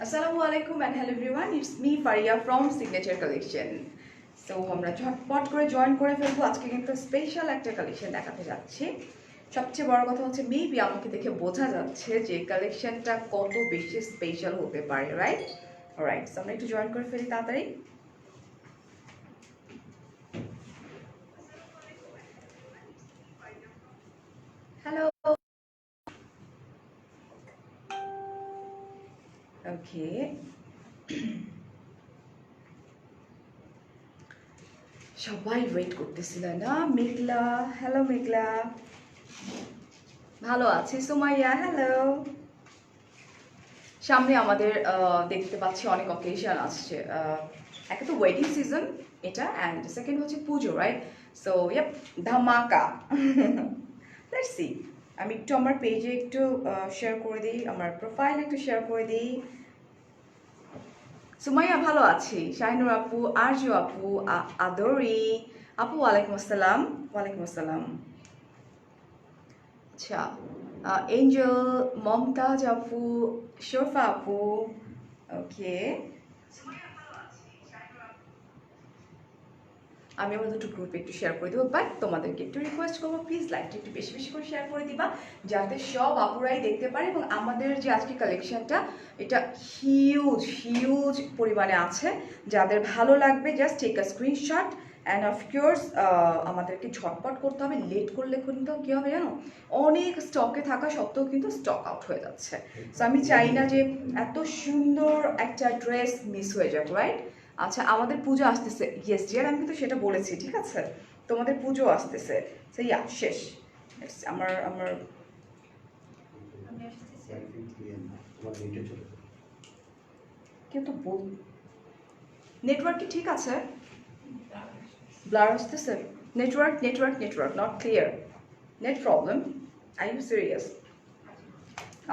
Assalamualaikum and hello everyone, it's me Faria from Signature Collection. So আমরা ঝটপট করে join করে ফেলবো। আজকে কিন্তু স্পেশাল একটা কালেকশন দেখাতে যাচ্ছি। সবচেয়ে বড় কথা হচ্ছে মেবি আমাকে দেখে বোঝা যাচ্ছে যে কালেকশনটা কত বেশি স্পেশাল হতে পারে, রাইট? অলরাইট, সো আমরা একটু জয়েন করে ফেলি তাড়াতাড়ি। হ্যালো, ওকে, সবাই ওয়েট করতেছিল না? মেঘলা, হ্যালো মেঘলা। ভালো আছি সুমাইয়া, হ্যালো। সামনে আমাদের দেখতে পাচ্ছি অনেক অকেশন আসছে। একটা তো ওয়েডিং সিজন এটা, অ্যান্ড সেকেন্ড হচ্ছে পুজো, রাইট? সো ইয়াপ, ধামাকা। Let's see. আমি একটু আমার পেজে একটু শেয়ার করে দিই, আমার প্রোফাইলে একটু শেয়ার করে দিই। সুমাইয়া ভালো আছি, শাহিনুর আপু, আরজু আপু, আদরি আপু, ওয়ালাইকুম আসসালাম। ওয়ালাইকুম আসসালাম। আচ্ছা, এঞ্জেল, মমতাজ আপু, শোফা আপু, ওকে। আমি আমার দুটো গ্রুপে একটু শেয়ার করে দেবো, বাট তোমাদেরকে একটু রিকোয়েস্ট করবো, প্লিজ লাইকটা একটু বেশি বেশি করে শেয়ার করে দিবা, যাতে সব আপুরাই দেখতে পারে। এবং আমাদের যে আজকে কালেকশনটা, এটা হিউজ হিউজ পরিমাণে আছে। যাদের ভালো লাগবে just take a screenshot and of course আমাদেরকে ঝটপট করতে হবে। লেট করলে কিন্তু কী হবে জানো, অনেক স্টকে থাকা সত্ত্বেও কিন্তু স্টক আউট হয়ে যাচ্ছে। সো আমি চাই না যে এত সুন্দর একটা ড্রেস মিস হয়ে যাক, রাইট? আচ্ছা, আমাদের পুজো আসতেছে, ইয়েস ডিয়ার, আমি কিন্তু সেটা বলেছি, ঠিক আছে? তোমাদের পুজো আসতেছে, সো ইয়া, শেষ। আমার আমার কেউ তো বল, নেটওয়ার্ক কি ঠিক আছে? ব্লার আসতেছে? Network network network not clear, net problem. I U serious?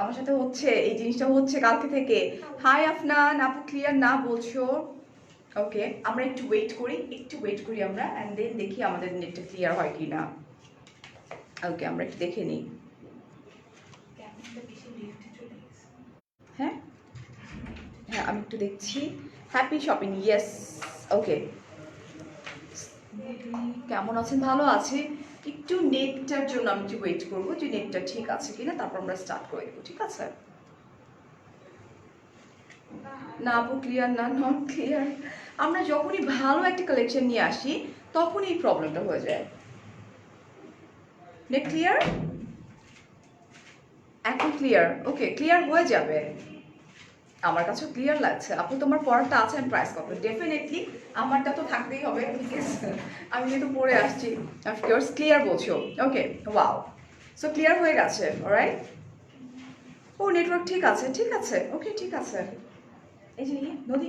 আমার সাথে হচ্ছে এই জিনিসটা, হচ্ছে কালকে থেকে। হাই আফনান আপু, ক্লিয়ার না বলছো? ওকে, আমরা একটু ওয়েট করি, আমরা, অ্যান্ড দেন দেখি আমাদের নেটটা ক্লিয়ার হয় কি না। ওকে, আমরা একটু দেখে নিই। হ্যাঁ হ্যাঁ, আমি একটু দেখছি। Happy shopping, yes. ওকে, কেমন আছেন? ভালো আছি। একটু নেটটার জন্য আমি একটু ওয়েট করবো যে নেটটা ঠিক আছে কিনা, তারপর আমরা স্টার্ট করে দেবো, ঠিক আছে? না আপু, ক্লিয়ার না, নট ক্লিয়ার। আমরা যখনই ভালো একটা কালেকশন নিয়ে আসি তখনই এই প্রবলেমটা হয়ে যায়। Net clear? এখন ক্লিয়ার? ওকে, ক্লিয়ার হয়ে যাবে। আমার কাছেও ক্লিয়ার লাগছে। আপু তোমার পড়াটা আছে, আমি প্রাইস কত? ডেফিনেটলি আমারটা তো থাকতেই হবে, ঠিক আছে? আমি যেহেতু পড়ে আসছি, অফকোর্স ক্লিয়ার বলছো। ওকে, ওয়াও, সো ক্লিয়ার হয়ে গেছে, অলরাইট। ও, নেটওয়ার্ক ঠিক আছে, ঠিক আছে, ওকে, ঠিক আছে। এই যে নদী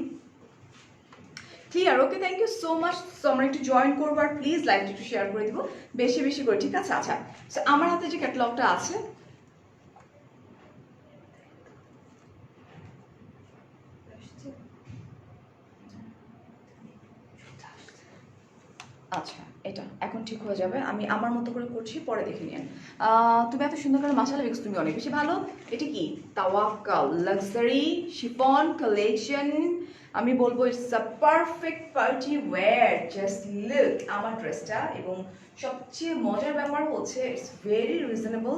clear, okay, thank you so much. So আমরা একটু জয়েন করবো, আর প্লিজ লাইভটা একটু শেয়ার করে দিব বেশি বেশি করে, ঠিক আছে? আচ্ছা, সো আমার হাতে যে ক্যাটালগটা আছে, আচ্ছা, এটা এখন ঠিক হয়ে যাবে। আমি আমার মতো করে করছি, পরে দেখে নিন। তুমি এত সুন্দর করে মাশাআল্লাহ লিখছো, তুমি অনেক বেশি ভালো। এটা কি? তাওয়াক্কাল লাক্সারি শিফন কালেকশন। আমি বলবো it's a perfect party wear, just look আমার ড্রেসটা। এবং সবচেয়ে মজার ব্যাপার হচ্ছে ইটস ভেরি রিজনেবল,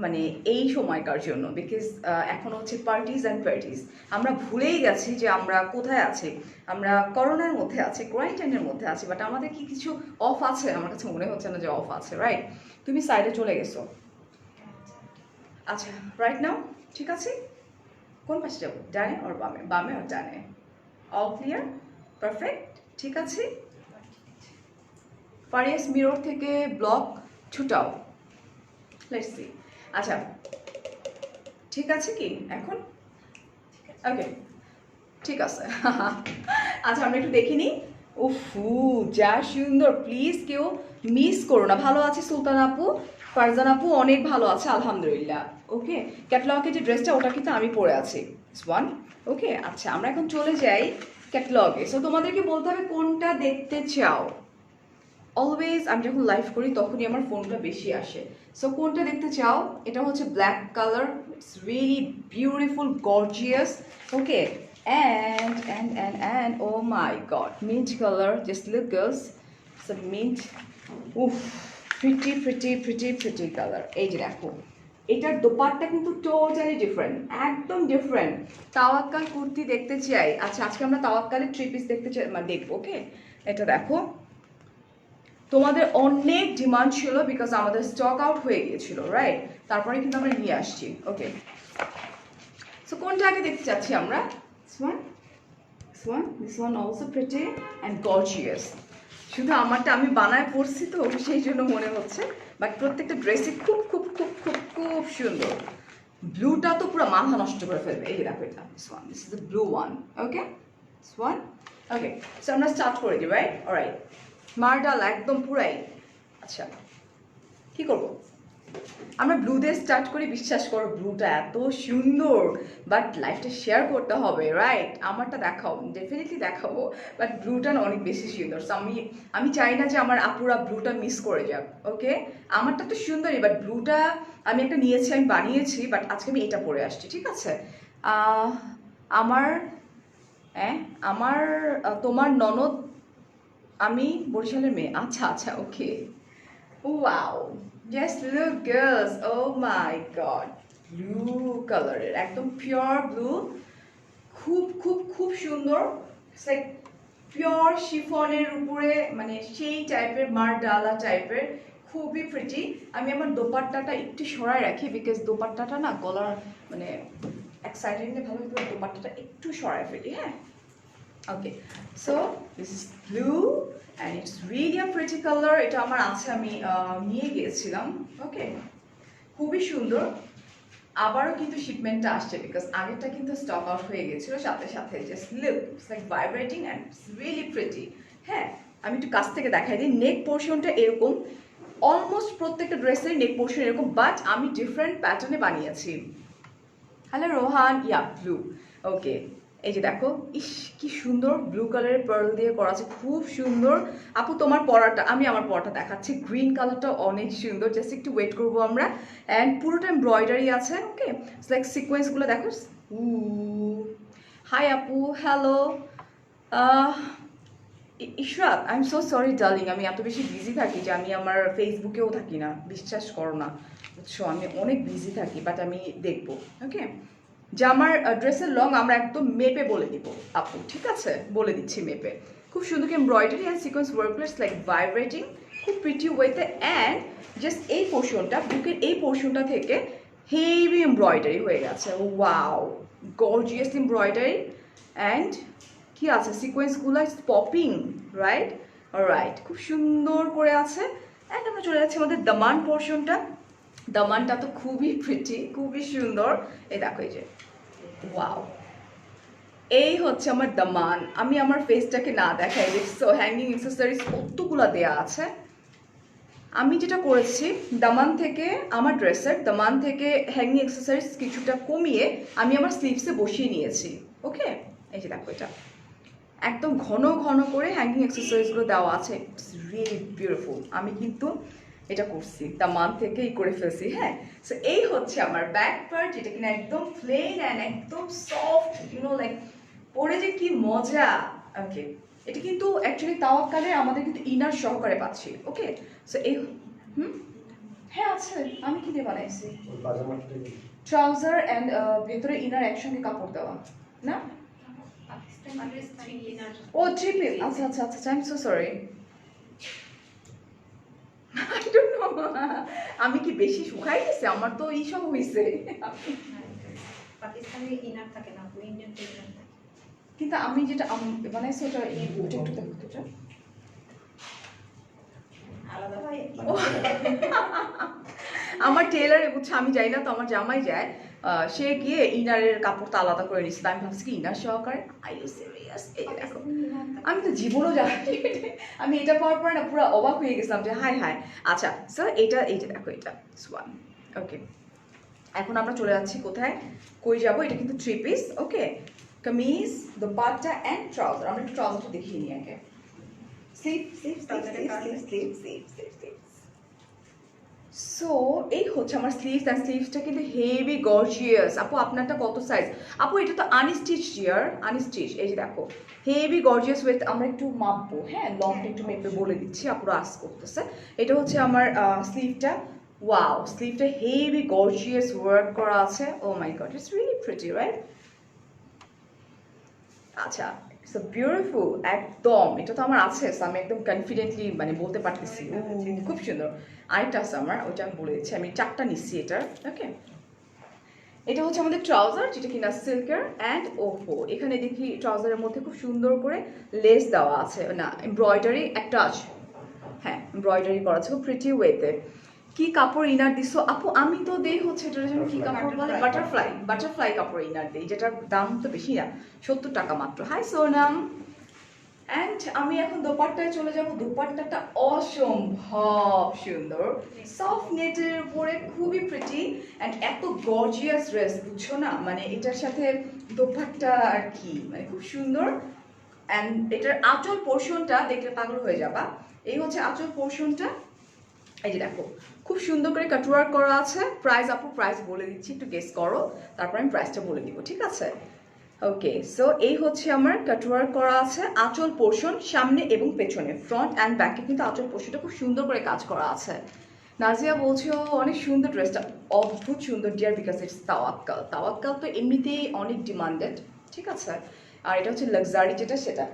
মানে এই সময়কার জন্য, বিকজ এখন হচ্ছে পার্টিজ অ্যান্ড পার্টিজ। আমরা ভুলেই গেছি যে আমরা কোথায় আছি। আমরা করোনার মধ্যে আছি, কোয়ারেন্টাইনের মধ্যে আছি, বাট আমাদের কি কিছু অফ আছে? আমার কাছে মনে হচ্ছে না যে অফ আছে, রাইট? তুমি সাইডে চলে গেছো। আচ্ছা, রাইট নাও ঠিক আছে? কোন পাশে যাবো, ডানে ওর বামে? বামে ওর ডানে? অল ক্লিয়ার, পারফেক্ট, ঠিক আছে। ফারিয়াস মিরর থেকে ব্লক ছুটাও, লেটস সি। আচ্ছা, ঠিক আছে কি এখন? ওকে, ঠিক আছে। আচ্ছা, আমরা একটু দেখি নিই। উফু, যা সুন্দর! প্লিজ কেউ মিস করো না। ভালো আছে সুলতান আপু, ফারজান আপু অনেক ভালো আছে আলহামদুলিল্লাহ। ওকে, ক্যাটালগে যে ড্রেসটা, ওটা কিন্তু আমি পরে আছি, ওয়ান। ওকে, আচ্ছা, আমরা এখন চলে যাই ক্যাটালগে। সো তোমাদেরকে বলতে হবে কোনটা দেখতে চাও। অলওয়েজ আমি যখন লাইভ করি তখনই আমার ফোনটা বেশি আসে। সো কোনটা দেখতে চাও? এটা হচ্ছে black colour, it's really beautiful gorgeous. Okay, and oh my god, mint color, just look girls, it's a mint, উফ, pretty color। এই যে দেখো, এটার দোপাট্টা কিন্তু টোটালি ডিফারেন্ট, একদম ডিফারেন্ট। তাওয়াক্কাল কুর্তি দেখতে চাই। আচ্ছা, আজকে আমরা তাওয়াক্কালের 3 পিস দেখতে চাই, মানে দেখবো। ওকে, এটা দেখো, তোমাদের অনেক ডিমান্ড ছিল বিকজ আমাদের স্টক আউট হয়ে গিয়েছিল, রাইট? তারপরে কিন্তু আমরা নিয়ে আসছি। ওকে, সো কোনটা আগে দেখতে চাচ্ছি আমরা? this one also pretty and gorgeous। শুধু আমারটা আমি বানায় পড়ছি তো সেই জন্য মনে হচ্ছে, বাট প্রত্যেকটা ড্রেসই খুব খুব খুব খুব খুব সুন্দর। ব্লুটা তো পুরো মাথা নষ্ট করে ফেলবে। এই যে দেখো, এটা this is the blue one। Okay, this one। Okay, so আমরা স্টার্ট করে দিই, রাইট? অলরাইট, মার্ডাল একদম পুরাই। আচ্ছা, কি করবো? আমরা ব্লু দিয়ে স্টার্ট করি। বিশ্বাস করো, ব্লুটা এত সুন্দর, বাট লাইফটা শেয়ার করতে হবে, রাইট? আমারটা দেখাও, ডেফিনেটলি দেখাবো, বাট ব্লুটা না অনেক বেশি সুন্দর। সো আমি চাই না যে আমার আপুরা ব্লুটা মিস করে যাক। ওকে, আমারটা তো সুন্দরই, বাট ব্লুটা আমি একটা নিয়েছি, আমি বানিয়েছি, বাট আজকে আমি এটা পরে আসছি, ঠিক আছে? আমার তোমার ননদ, আমি বরিশালের মেয়ে। আচ্ছা আচ্ছা, ওকে, wow, just look girls, O my god, blue কালারের, একদম পিওর ব্লু, খুব খুব খুব সুন্দর। লাইক পিওর শিফনের উপরে, মানে সেই টাইপের মারডালা টাইপের, খুবই প্রিটি। আমি আমার দোপাট্টাটা একটু সরাই রাখি বিকজ দোপাট্টাটা না গলার মানে এক সাইডে নিলে ভালো, দোপাট্টাটা একটু সরাই ফেলি। হ্যাঁ, okay, so this is blue and it's really a pretty colour. এটা আমার আছে, আমি নিয়ে গিয়েছিলাম। ওকে, খুবই সুন্দর। আবারও কিন্তু শিপমেন্টটা আসছে বিকজ আগেরটা কিন্তু স্টক আউট হয়ে গেছিল সাথে সাথে। Just look, it's like vibrating and it's really pretty. হ্যাঁ, আমি একটু কাছ থেকে দেখাই দিই। নেক পোর্শনটা এরকম, অলমোস্ট প্রত্যেকটা ড্রেসের নেক পোর্শন এরকম, বাট আমি ডিফারেন্ট প্যাটার্নে বানিয়েছি। হ্যালো রোহান, ইয়া ব্লু। ওকে, এই যে দেখো, ইস কি সুন্দর ব্লু কালারের পার্ল দিয়ে করা আছে, খুব সুন্দর। আপু তোমার পরাটা, আমি আমার পরাটা দেখাচ্ছি। গ্রিন কালারটা অনেক সুন্দর, জাস্ট একটু ওয়েট করবো আমরা। অ্যান্ড পুরোটা এমব্রয়ডারি আছে। ওকে, লাইক সিকোয়েন্সগুলো দেখো। হাই আপু, hello Ishrat, I am so sorry darling, আমি এত বেশি বিজি থাকি যে আমি আমার ফেসবুকেও থাকি না, বিশ্বাস করো না, বুঝছো? আমি অনেক বিজি থাকি, বাট আমি দেখবো। ওকে, জামার ড্রেসের লং আমরা একদম মেপে বলে দিব আপু, ঠিক আছে? বলে দিচ্ছি মেপে। খুব সুন্দর embroidery and sequence workless, like vibrating, খুব প্রিটি ওয়েতে। অ্যান্ড জাস্ট এই পোর্শনটা, বুকের এই পোর্শনটা থেকে হেভি এমব্রয়ডারি হয়ে গেছে। Wow, gorgeous embroidery. অ্যান্ড কি আছে, সিকোয়েন্সগুলো ইজ পপিং, রাইট? রাইট, খুব সুন্দর করে আছে। অ্যান্ড আমরা চলে যাচ্ছি আমাদের দামান পোর্শনটা। দামানটা তো খুবই প্রিটি, খুবই সুন্দর। এই দেখো, এই যে ওয়াও, এই হচ্ছে আমার দামান। আমি আমার ফেসটাকে না দেখাই, দেখছো হ্যাঙ্গিং অ্যাক্সেসরিজ কতগুলো দেয়া আছে। আমি যেটা করেছি, দামান থেকে আমার ড্রেসের দামান থেকে হ্যাঙ্গিং অ্যাক্সেসরিজ কিছুটা কমিয়ে আমি আমার স্লিভসে বসিয়ে নিয়েছি। ওকে, এই যে দেখো, এটা একদম ঘন ঘন করে হ্যাঙ্গিং অ্যাক্সেসরিজগুলো দেওয়া আছে। It's really beautiful. আমি কিন্তু এটা করছি, দামান থেকেই করে ফেলছি। হ্যাঁ, সো এই হচ্ছে আমার ব্যাক পার্ট, যেটা কিনা একদম প্লেন অ্যান্ড একদম সফট, লাইক পরে যে কি মজা। ওকে, এটা কিন্তু অ্যাকচুয়ালি তাওয়াক্কালে আমাদের কিন্তু ইনার সহকারে পাচ্ছি। ওকে, সো এই হ্যাঁ আছে, আমি কি দিয়ে বানাইছি, ট্রাউজার অ্যান্ড ভেতরে ইনার একসঙ্গে কাপড় দেওয়া না? ও থ্রি পিস, আচ্ছা আচ্ছা আচ্ছা, আই এম সো সরি, আমি কি বেশি শুকাই গেছে? আমার তো এই সব হয়েছে। কিন্তু আমি যেটা বানাইছি ওটা একটু দেখো তো, আমার টেলারে বুঝছে, আমি যাই না তো, আমার জামাই যায়, সে গিয়ে ইনারের কাপড়টা আলাদা করে নিচ্ছে। আমি ভাবছি কি ইনার সহকারে, আই ইউ সিরিয়াস? এই দেখো, আমি তো জীবনও জানি, আমি এটা পাওয়ার পরে না পুরো অবাক হয়ে গেছিলাম যে হাই হাই। আচ্ছা, স্যার এইটা দেখো, এটা সোয়ান। ওকে, এখন আমরা চলে যাচ্ছি কোথায়, কই যাবো? এটা কিন্তু three piece. Okay, kameez, dupatta and trouser. আমরা একটু ট্রাউজারটা দেখিয়ে নিই আগে। সো এই হচ্ছে আমার স্লিভস অ্যান্ড স্লিভসটা কিন্তু হেভি গর্জিয়াস। আপু আপনারটা কত সাইজ? আপু এটা তো আনস্টিচ ডিয়ার, আনস্টিচ। এই যে দেখো হেভি গর্জিয়াস উইথ, আমরা একটু মাপবো, হ্যাঁ লংটা একটু মেপে বলে দিচ্ছি, আপুরা আস করতেছে। এটা হচ্ছে আমার স্লিভটা। ওয়াও, স্লিভটা হেভি গর্জিয়াস ওয়ার্ক করা আছে। Oh my God, it's really pretty, right? আচ্ছা, ইটস বিউটিফুল একদম। এটা তো আমার আছে, আমি একদম কনফিডেন্টলি মানে বলতে পারতেছি খুব সুন্দর। আরেকটা আছে আমার, ওইটা আমি বলে দিচ্ছি, আমি 4টা নিচ্ছি এটা। ওকে, এটা হচ্ছে আমাদের ট্রাউজার, যেটা কিনা সিল্কের অ্যান্ড ওফো। এখানে দেখি ট্রাউজারের মধ্যে খুব সুন্দর করে লেস দেওয়া আছে, না এমব্রয়ডারি একটা আছে, হ্যাঁ এমব্রয়ডারি করা আছে খুব প্রিটি ওয়েতে। কি কাপড় ইনার দিছো আপু? আমি তো দেই হচ্ছে এটার জন্য কি কাপড় বলে, বাটারফ্লাই, বাটারফ্লাই কাপড় ইনার দেই, যেটার দাম তো বেশি না, 70 টাকা মাত্র। হাই সোনাম। অ্যান্ড আমি এখন দোপাট্টায় চলে যাব। দোপাট্টাটা অসম্ভব সুন্দর, সফট নেটের উপরে খুবই প্রিটি অ্যান্ড এত গর্জিয়াস ড্রেস, বুঝছো না? মানে এটার সাথে দোপাট্টা আর কি, মানে খুব সুন্দর। অ্যান্ড এটার আঁচল পোর্শনটা দেখলে পাগল হয়ে যাবা। এই হচ্ছে আঁচল পোর্শনটা, এই যে দেখো খুব সুন্দর করে কাটওয়ার্ক করা আছে। প্রাইস আপু, প্রাইস বলে দিচ্ছি, একটু গেস করো, তারপর আমি প্রাইসটা বলে দিব, ঠিক আছে? ওকে, সো এই হচ্ছে আমার কাটওয়ার্ক করা আছে আঁচল পোর্শন, সামনে এবং পেছনে, ফ্রন্ট অ্যান্ড ব্যাকে কিন্তু আঁচল পোর্শনটা খুব সুন্দর করে কাজ করা আছে। নাজিয়া বলছো অনেক সুন্দর ড্রেসটা, অদ্ভুত সুন্দর ডিয়ার, বিকজ ইটস তাওয়াক্কাল। তাওয়াক্কাল তো এমনিতেই অনেক ডিমান্ডেড, ঠিক আছে? আর এটা হচ্ছে লাক্সারি যেটা, সেটা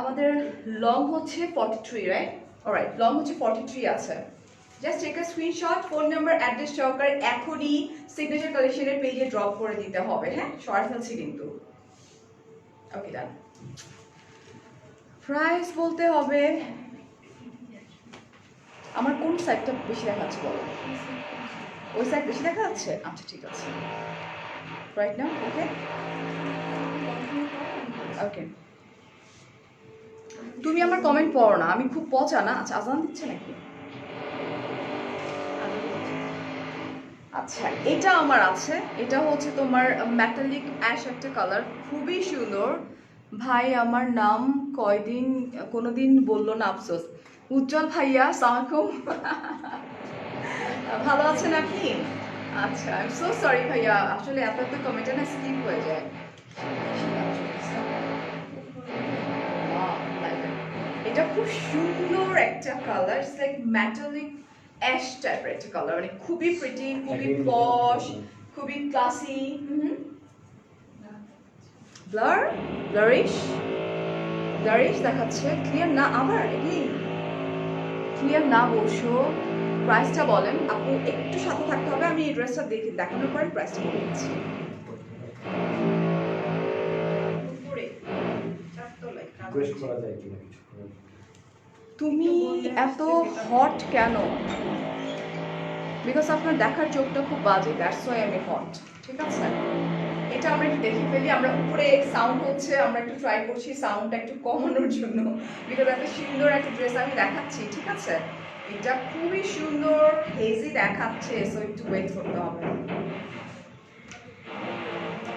আমাদের লং হচ্ছে 43, রাইট? অলরাইট, লং হচ্ছে 43 আছে। Just take a screenshot, phone number, address সহকারে এখনই সিগনেচার কালেকশনের পেজে ড্রপ করে দিতে হবে, হ্যাঁ শর্ট ফেলছি কিন্তু। ওকে ডান। প্রাইস বলতে হবে, আমার কোন সাইডটা বেশি দেখাচ্ছে বলো? ওই সাইড বেশি দেখা যাচ্ছে? আচ্ছা ঠিক আছে, রাইট না? ওকে ওকে, তুমি আমার কমেন্ট পড়ো না, আমি খুব পচা না। আচ্ছা, আজান দিচ্ছে নাকি? আচ্ছা, এটা আমার আছে, এটা হচ্ছে তোমার মেটালিক অ্যাশ একটা কালার, খুবই সুন্দর। ভাই আমার নাম কয়দিন কোনোদিন বললো না, আফসোস। উজ্জ্বল ভাইয়া, আসসালামু আলাইকুম। ভালো আছেন আপনি? আচ্ছা, আই এম সো সরি ভাইয়া, আসলে এত এত কমেন্টে না স্কিপ হয়ে যায়। এটা খুব সুন্দর একটা colour, it's like metallic ash টাইপের একটা কালার, মানে খুবই প্রিটি, খুবই পশ, খুবই ক্লাসি। ব্লার, ব্লারিশ, ব্লারিশ দেখাচ্ছে, ক্লিয়ার না। আবার এগেইন ক্লিয়ার না বলছো। প্রাইসটা বলেন আপু, একটু সাথে থাকতে হবে, আমি এই ড্রেসটা দেখে দেখানোর পরে প্রাইসটা বলে দিচ্ছি। তুমি এত হট কেন? বিকজ আপনার দেখার চোখটা খুব বাজে, দ্যাটস ওয়াই আমি হট, ঠিক আছে? এটা আমরা একটু দেখে ফেলি। আমরা উপরে সাউন্ড হচ্ছে, আমরা একটু ট্রাই করছি সাউন্ডটা একটু কমানোর জন্য, বিকজ এত সুন্দর একটা ড্রেস আমি দেখাচ্ছি, ঠিক আছে? এটা খুবই সুন্দর হেজি দেখাচ্ছে, সো একটু ওয়েট করতে হবে।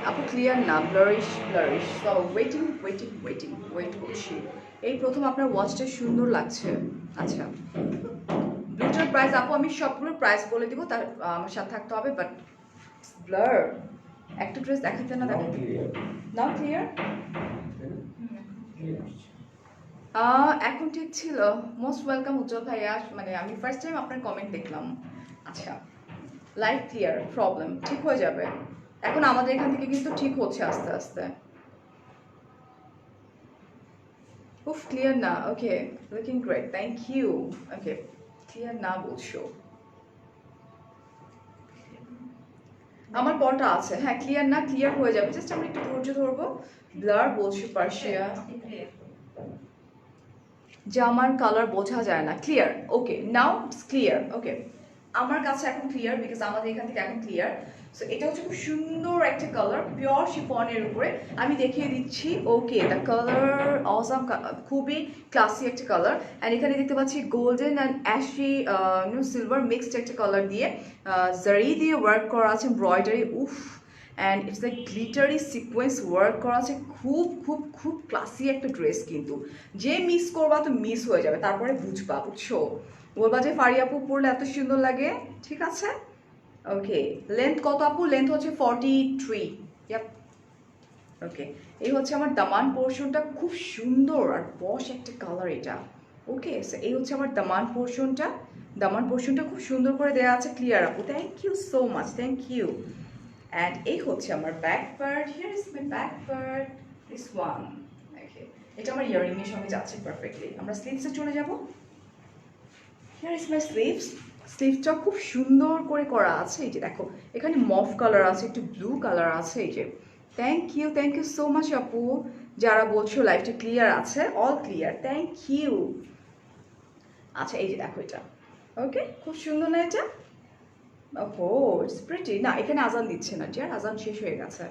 আপু ক্লিয়ার না, blurish blurish, so waiting waiting waiting, wait করছি। এই প্রথম আপনার ওয়াচটা সুন্দর লাগছে। আচ্ছা, ব্লুটার প্রাইস আপু, আমি সবগুলোর প্রাইস বলে দিব, তার আমার সাথে থাকতে হবে। বাট ব্লার একটা ড্রেস দেখাতে না দেখাতে, নাও ক্লিয়ার। এখন ঠিক ছিল। মোস্ট ওয়েলকাম উজ্জ্বল ভাইয়া, মানে আমি ফার্স্ট টাইম আপনার কমেন্ট দেখলাম। আচ্ছা, লাইভ ক্লিয়ার, প্রবলেম ঠিক হয়ে যাবে এখন আমাদের এখান থেকে কিন্তু ঠিক হচ্ছে আস্তে আস্তে। উফ ক্লিয়ার না, okay looking great, thank you. Okay, clear না বলছো, আমার পরটা আছে, হ্যাঁ ক্লিয়ার না, ক্লিয়ার হয়ে যাবে, জাস্ট আমরা একটু ধৈর্য ধরবো। ব্লার বলছি পার্সিয়া, জামার কালার বোঝা যায় না, clear. Okay, now it's clear. Okay, আমার কাছে এখন ক্লিয়ার, বিকজ আমাদের এখান থেকে এখন ক্লিয়ার। সো এটা হচ্ছে খুব সুন্দর একটা কালার, পিওর শিফনের উপরে আমি দেখিয়ে দিচ্ছি। ওকে, দ্য কালার অসাম, খুবই ক্লাসি একটা কালার। অ্যান্ড এখানে দেখতে পাচ্ছি golden and ashy silver mixed একটা কালার দিয়ে জারি দিয়ে ওয়ার্ক করা আছে, এমব্রয়ডারি। উফ, and it's like glittery sequence work করা আছে, খুব খুব খুব ক্লাসি একটা ড্রেস কিন্তু, যে মিস করবা তো মিস হয়ে যাবে, তারপরে বুঝবা, বুঝছো, বলবা যে ফারি আপু পরলে এত সুন্দর লাগে, ঠিক আছে। ওকে, লেন্থ কত আপু? লেন্থ হচ্ছে 43। ইয়াপ, ওকে। এই হচ্ছে আমার দামান পোর্শনটা, খুব সুন্দর আর বশ একটা কালার এটা। ওকে, সো এই হচ্ছে আমার দামান পোর্শনটা। দামান পোর্শনটা খুব সুন্দর করে দেওয়া আছে, ক্লিয়ার আপু, thank you so much, thank you. And এই হচ্ছে আমার back part, here is my back part, this one. Okay, এটা আমার ইয়ারিং এর সঙ্গে যাচ্ছে পারফেক্টলি। আমরা স্লিভসে চলে যাব। Here is my sleeves. স্লিভটা খুব সুন্দর করে করা আছে, এই যে দেখো, এখানে মফ কালার আছে, একটু ব্লু কালার আছে, এই যে। থ্যাংক ইউ সো মাচ আপু, যারা বলছো লাইফটা ক্লিয়ার আছে, অল ক্লিয়ার, থ্যাংক ইউ। আচ্ছা, এই যে দেখো এটা, ওকে, খুব সুন্দর না এটা? ওহো, ইটস প্রিটি। না, এখানে আজান দিচ্ছে না, যার আজান শেষ হয়ে গেছে।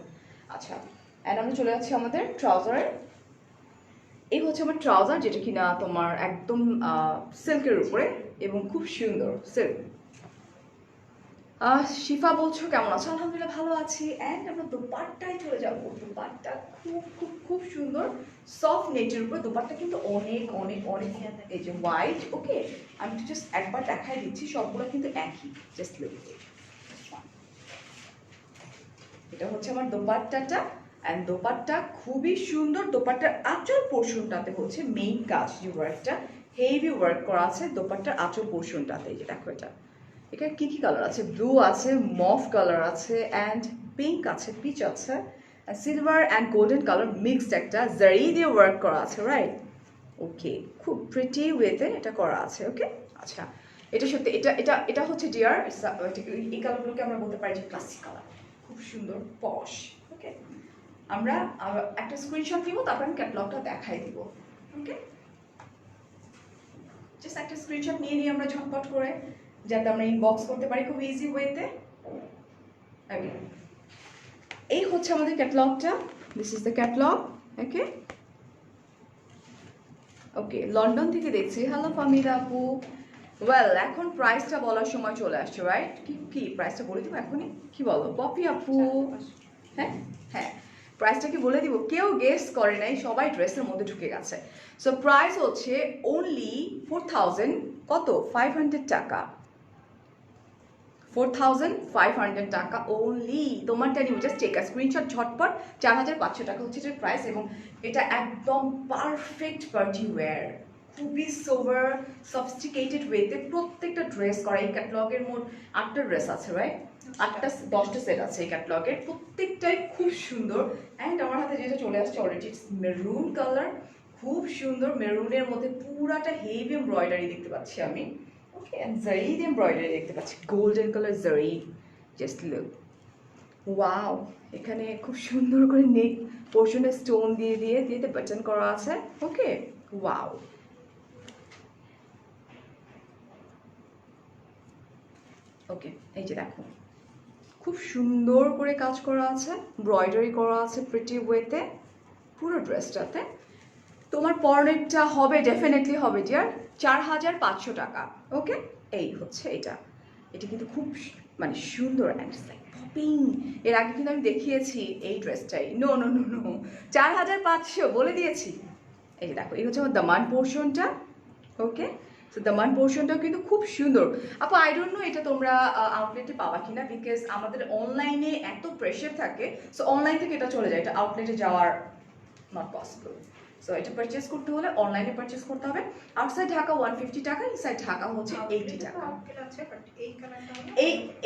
আচ্ছা, অ্যান্ড আমরা চলে যাচ্ছি আমাদের ট্রাউজারে। এই হচ্ছে আমার ট্রাউজার, যেটা কিনা তোমার একদম সিল্কের উপরে এবং খুব সুন্দর সিল্ক। শিফা বলছো কেমন আছো? আলহামদুলিল্লাহ ভালো আছি। অ্যান্ড আমরা দোপাট্টায় চলে যাবো। দোপাট্টা খুব খুব খুব সুন্দর, সফট নেটের উপরে দোপাট্টা, কিন্তু অনেক অনেক অনেক, এই যে হোয়াইট। ওকে, আমি তো জাস্ট একবার দেখাই দিচ্ছি, সবগুলো কিন্তু একই, জাস্ট লুক। এটা হচ্ছে আমার দোপাট্টাটা, অ্যান্ড দোপাট্টা খুবই সুন্দর। দোপাট্টার আঁচল পোর্শনটাতে হচ্ছে মেইন কাজ, যে ওয়ার্কটা হেভি ওয়ার্ক করা আছে দোপাট্টার আঁচল পোর্শনটাতে। এই যে দেখো এটা, এখানে কি কি কালার আছে? ব্লু আছে, মফ কালার আছে, অ্যান্ড পিঙ্ক আছে, পিচ আছে, silver and golden colour mixed একটা জারি দিয়ে ওয়ার্ক করা আছে, রাইট? ওকে, খুব প্রিটি ওয়েতে এটা করা আছে। ওকে, আচ্ছা, এটা সত্যি, এটা এটা এটা হচ্ছে ডিয়ার, এই কালারগুলোকে আমরা বলতে পারি যে ক্লাসিক কালার, খুব সুন্দর পশ। ওকে, আমরা একটা স্ক্রিনশট দিব, তারপর আমি ক্যাটালগটা দেখাই দিব। ওকে, জাস্ট একটা স্ক্রিনশট নিয়ে নিই আমরা ঝটপট করে, যাতে আমরা ইনবক্স করতে পারি খুব ইজি ওয়েতে। এই হচ্ছে আমাদের ক্যাটালগটা, this is the catalogue. Okay, okay, London থেকে দেখছি, হ্যালো ফামিদা আপু। ওয়েল, এখন প্রাইসটা বলার সময় চলে আসছে, রাইট? কি প্রাইসটা বলে দিব এখনই? কি বলো পপি আপু? হ্যাঁ হ্যাঁ, প্রাইসটা কি বলে দিব? কেউ গেস করে নাই, সবাই ড্রেসের মধ্যে ঢুকে গেছে। সো প্রাইস হচ্ছে অনলি 4000, কত? 500 টাকা। 4500 টাকা ওনলি। তোমারটা নিব, জাস্ট টেক আ স্ক্রিনশট ঝটপট। 4500 টাকা হচ্ছে এটার প্রাইস, এবং এটা একদম পারফেক্ট পার্টি ওয়্যার, খুবই সোভার সফিস্টিকেটেড ওয়েতে প্রত্যেকটা ড্রেস করা। এই ক্যাটালগের মোট 8টা ড্রেস আছে, রাইট? 10টা সেট আছে এই ক্যাটালগের, প্রত্যেকটাই খুব সুন্দর। অ্যান্ড আমার হাতে যেটা চলে আসছে অলরেডি, ইটস মেরুন কালার, খুব সুন্দর। মেরুনের মধ্যে পুরাটা হেভি এমব্রয়ডারি দেখতে পাচ্ছি আমি। ওকে, and জারি দিয়ে এমব্রয়ডারি দেখতে পাচ্ছি, গোল্ডেন কালার জারি, জাস্ট লুক, ওয়াও। এখানে খুব সুন্দর করে নেক পোর্শনে স্টোন দিয়ে দিয়ে দিয়ে বাটন করা আছে। ওকে, ওয়াও। ওকে, এই যে দেখো, খুব সুন্দর করে কাজ করা আছে, এমব্রয়ডারি করা আছে প্রিটি ওয়েতে পুরো ড্রেসটাতে। তোমার পরনেরটা হবে, ডেফিনেটলি হবে ডিয়ার, 4500 টাকা। ওকে, এই হচ্ছে এটা। এটা কিন্তু খুব মানে সুন্দর, অ্যান্ড লাইক পপিং। এর আগে কিন্তু আমি দেখিয়েছি এই ড্রেসটাই। নো নো নো নো, 4500 বলে দিয়েছি। এই যে দেখো, এই হচ্ছে আমার দামান পোর্শনটা। ওকে, তো দামান পোর্শনটাও কিন্তু খুব সুন্দর। আপু আই ডোন্ট নো এটা তোমরা আউটলেটে পাবা কিনা, বিকজ আমাদের অনলাইনে এত প্রেশার থাকে, সো অনলাইন থেকে এটা চলে যায়, এটা আউটলেটে যাওয়ার নট পসিবল। সো এটা পারচেস করতে হলে অনলাইনে পারচেস করতে হবে। আউটসাইড ঢাকা 150 টাকা, ইনসাইড ঢাকা হচ্ছে 80 টাকা।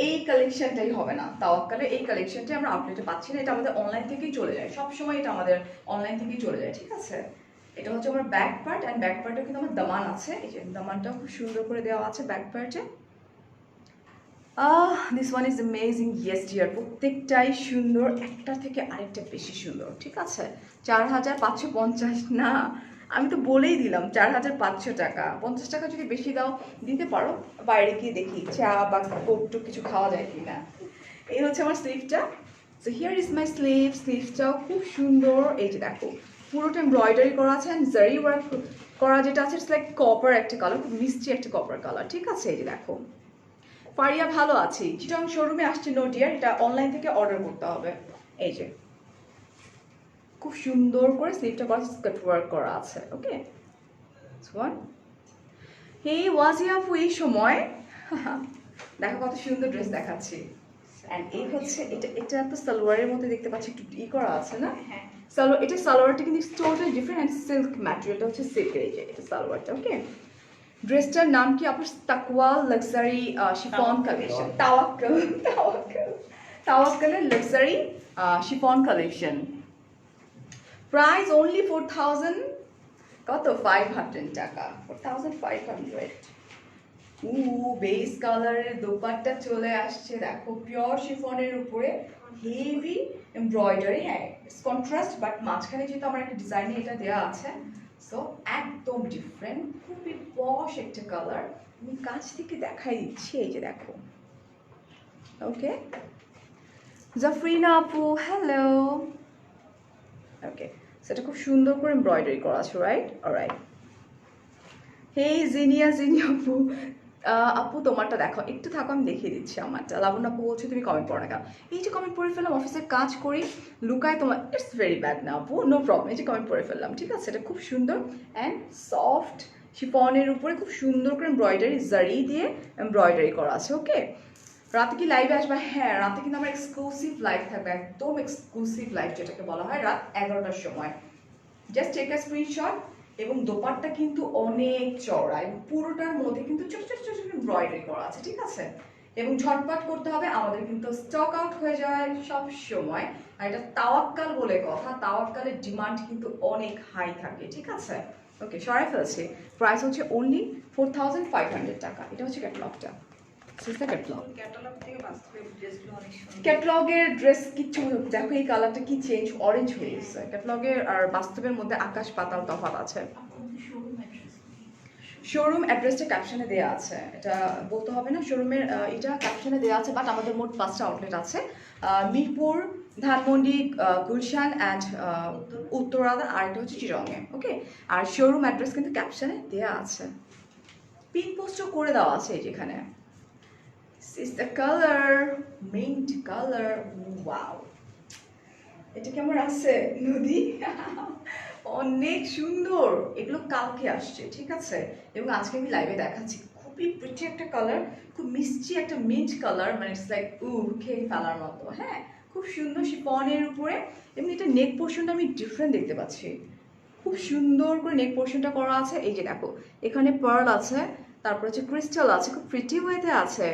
এই কালেকশনটাই হবে না, তাওয়াক্কালে এই কালেকশনটাই আমরা আউটলেটে পাচ্ছি না, এটা আমাদের অনলাইন থেকেই চলে যায়, সবসময় এটা আমাদের অনলাইন থেকেই চলে যায়, ঠিক আছে? এটা হচ্ছে আমার ব্যাক পার্ট, অ্যান্ড ব্যাক পার্টে কিন্তু আমার দামান আছে, এই যে দামানটাও খুব সুন্দর করে দেওয়া আছে ব্যাক পার্টে। This one is amazing, yes dear, প্রত্যেকটাই সুন্দর, একটা থেকে আরেকটা বেশি সুন্দর, ঠিক আছে? 4550 না, আমি তো বলেই দিলাম 4500 টাকা। 50 টাকা যদি বেশি দাও দিতে পারো, বাইরে গিয়ে দেখি চা বা কোক টোক কিছু খাওয়া যায় কি না। এই হচ্ছে আমার স্লিভটা। So here is my sleeve. স্লিভটাও খুব সুন্দর, এই যে দেখো, পুরোটা এমব্রয়ডারি করা আছে, অ্যান্ড জারি ওয়ার্ক করা যেটা আছে, ইটস লাইক কপার একটা কালার, খুব মিষ্টি একটা কপার কালার, ঠিক আছে? এই যে দেখো, ফারিয়া ভালো আছি, চিটং শোরুমে আসছে নো ডিয়ার, এটা অনলাইন থেকে অর্ডার করতে হবে। এই যে খুব সুন্দর করে স্লিভটা করা, স্কার্ট ওয়ার্ক করা আছে। Okay one. হে ওয়াজিয়া আপু, এই সময় দেখো কত সুন্দর ড্রেস দেখাচ্ছি। এন্ড এই হচ্ছে এটা তো সালোয়ারের মধ্যে দেখতে পাচ্ছি একটু করা আছে না? হ্যাঁ, সালোয়ার, এটা সালোয়ারটা কিন্তু টোটালি ডিফারেন্ট অ্যান্ড সিল্ক ম্যাটেরিয়ালটা হচ্ছে সিল্কের। এই যে এটা সালোয়ারটা। ওকে, ড্রেসটার নাম কি আপনার? Taqwa luxury chiffon collection. তাওয়াক্কালের luxury chiffon collection. Price only 4000, কত? 500 টাকা, 4500। বেস কালারের দোপাট্টা চলে আসছে, দেখো পিওর শিফনের উপরে হেভি এমব্রয়ডারি। হ্যাঁ, কন্ট্রাস্ট, বাট মাঝখানে যেহেতু আমার একটা ডিজাইনে এটা দেওয়া আছে, সো একদম ডিফারেন্ট, খুবই পশ একটা কালার। আমি কাছ থেকে দেখাই দিচ্ছি, এই যে দেখো। ওকে, জাফরিনা আপু হ্যালো। ওকে, সেটা খুব সুন্দর করে এমব্রয়ডারি করা আছে, রাইট? অলরাইট। হে জিনিয়া আপু, আপু তোমারটা দেখো, একটু থাকো আমি দেখিয়ে দিচ্ছি আমারটা। লাবণ্য আপু বলছে তুমি কমেন্ট পড়ো না কেন? এই যে কমেন্ট পড়ে ফেললাম, অফিসের কাজ করি লুকায় তোমার, ইটস ভেরি ব্যাড না আপু, নো প্রবলেম। এই যে কমেন্ট পড়ে ফেললাম, ঠিক আছে? এটা খুব সুন্দর অ্যান্ড সফট শিফনের উপরে খুব সুন্দর করে এমব্রয়ডারি, জারি দিয়ে এমব্রয়ডারি করা আছে। ওকে, রাতে কি লাইভে আসবে? হ্যাঁ, রাতে কিন্তু আমার এক্সক্লুসিভ লাইভ থাকবে, একদম এক্সক্লুসিভ লাইভ যেটাকে বলা হয়, রাত 11টার সময়। Just take a screenshot. এবং দোপাট্টা কিন্তু অনেক চওড়া এবং পুরোটার মধ্যে কিন্তু ছোট ছোট ছোট ছোট এমব্রয়ডারি করা আছে, ঠিক আছে? এবং ঝটপট করতে হবে, আমাদের কিন্তু স্টক আউট হয়ে যায় সব সময়। আর এটা তাওয়াক্কাল বলে কথা, তাওয়াক্কালের ডিমান্ড কিন্তু অনেক হাই থাকে, ঠিক আছে? ওকে, সরাই ফেলছি। প্রাইস হচ্ছে অনলি 4500 টাকা। এটা হচ্ছে ক্যাটালগটা, ক্যাটালগ থেকে বাস্তবে ড্রেসগুলো অনেক সুন্দর। ক্যাটালগের ড্রেস কিচ্ছু, দেখো এই কালারটা কি চেঞ্জ, অরেঞ্জ হয়ে গেছে। ক্যাটালগের আর বাস্তবের মধ্যে আকাশ পাতাল তফাৎ আছে। শোরুম অ্যাড্রেসটা ক্যাপশনে দেওয়া আছে, এটা বলতে হবে না। শোরুমের এটা ক্যাপশনে দেওয়া আছে, বাট আমাদের মোট 5টা আউটলেট আছে, মিরপুর, ধানমন্ডি, গুলশান অ্যান্ড উত্তরাদা, আর এটা হচ্ছে চিরঙে। ওকে, আর শোরুম অ্যাড্রেস কিন্তু ক্যাপশনে দেওয়া আছে, পিন পোস্টও করে দেওয়া আছে যেখানে। This is the color, mint color. Wow, এটা কেমন আছে নদী? অনেক সুন্দর। এগুলো কালকে আসছে, ঠিক আছে? এবং আজকে আমি লাইভে দেখাচ্ছি। খুবই প্রিটি একটা কালার, খুব মিষ্টি একটা মিন্ট কালার, মানে ইটস লাইক খেয়ে ফেলার মতো। হ্যাঁ, খুব সুন্দর শিফনের উপরে। এবং এটা নেক পোর্শনটা আমি ডিফারেন্ট দেখতে পাচ্ছি, খুব সুন্দর করে নেক পোর্শনটা করা আছে। এই যে দেখো, এখানে পার্ল আছে, তারপর হচ্ছে ক্রিস্টাল আছে, খুব প্রিটি ওয়েতে আছে।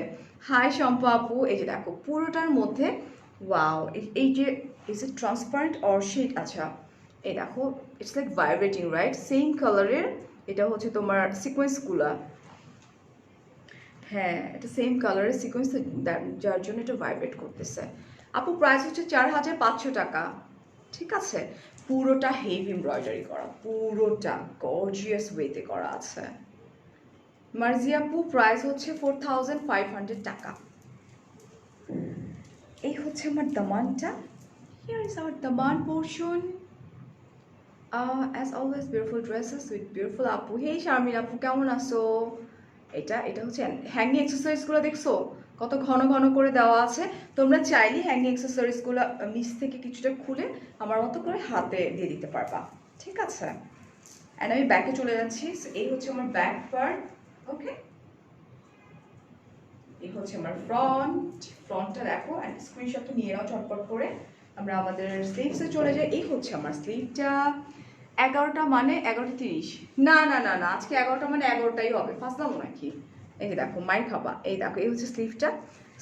হাই শম্পা আপু, এই যে দেখো পুরোটার মধ্যে ওয়াও, এই যে is a transparent or shade. আচ্ছা, এই দেখো it's like vibrating, right? Same কালারের, এটা হচ্ছে তোমার সিকোয়েন্সগুলা। হ্যাঁ, এটা সেম কালারের সিকোয়েন্স, যার জন্য এটা ভাইব্রেট করতেছে। আপু প্রাইস হচ্ছে 4500 টাকা, ঠিক আছে? পুরোটা হেভি এমব্রয়ডারি করা, পুরোটা গর্জিয়াস ওয়েতে করা আছে। মার্জিয়া আপু প্রাইস হচ্ছে 4500 টাকা। এই হচ্ছে আমার দামানটা। Here is hour Daman portion. As always beautiful dresses with beautiful আপু। হেই শারমিন আপু, কেমন আছো? এটা হচ্ছে হ্যাঙ্গিং অ্যাক্সেসরিজগুলো, দেখছো কত ঘন ঘন করে দেওয়া আছে? তোমরা চাইলে হ্যাঙ্গিং অ্যাক্সেসরিজগুলো নিচ থেকে কিছুটা খুলে আমার মতো করে হাতে দিয়ে দিতে পারবা, ঠিক আছে? অ্যান্ড আমি ব্যাকে চলে যাচ্ছি। এই হচ্ছে আমার ব্যাক পার্ট। ওকে, এই হচ্ছে আমার ফ্রন্টটা দেখো, অ্যান্ড স্ক্রিনশটটা নিয়ে নাও চটপট করে। আমরা আমাদের স্লিভসে চলে যাই। এই হচ্ছে আমার স্লিভটা। 11টা মানে 11:30, না না না না, আজকে 11টা মানে 11টাই হবে, ফাঁসলাম নাকি? এই যে দেখো, মাই খাবা। এই দেখো, এই হচ্ছে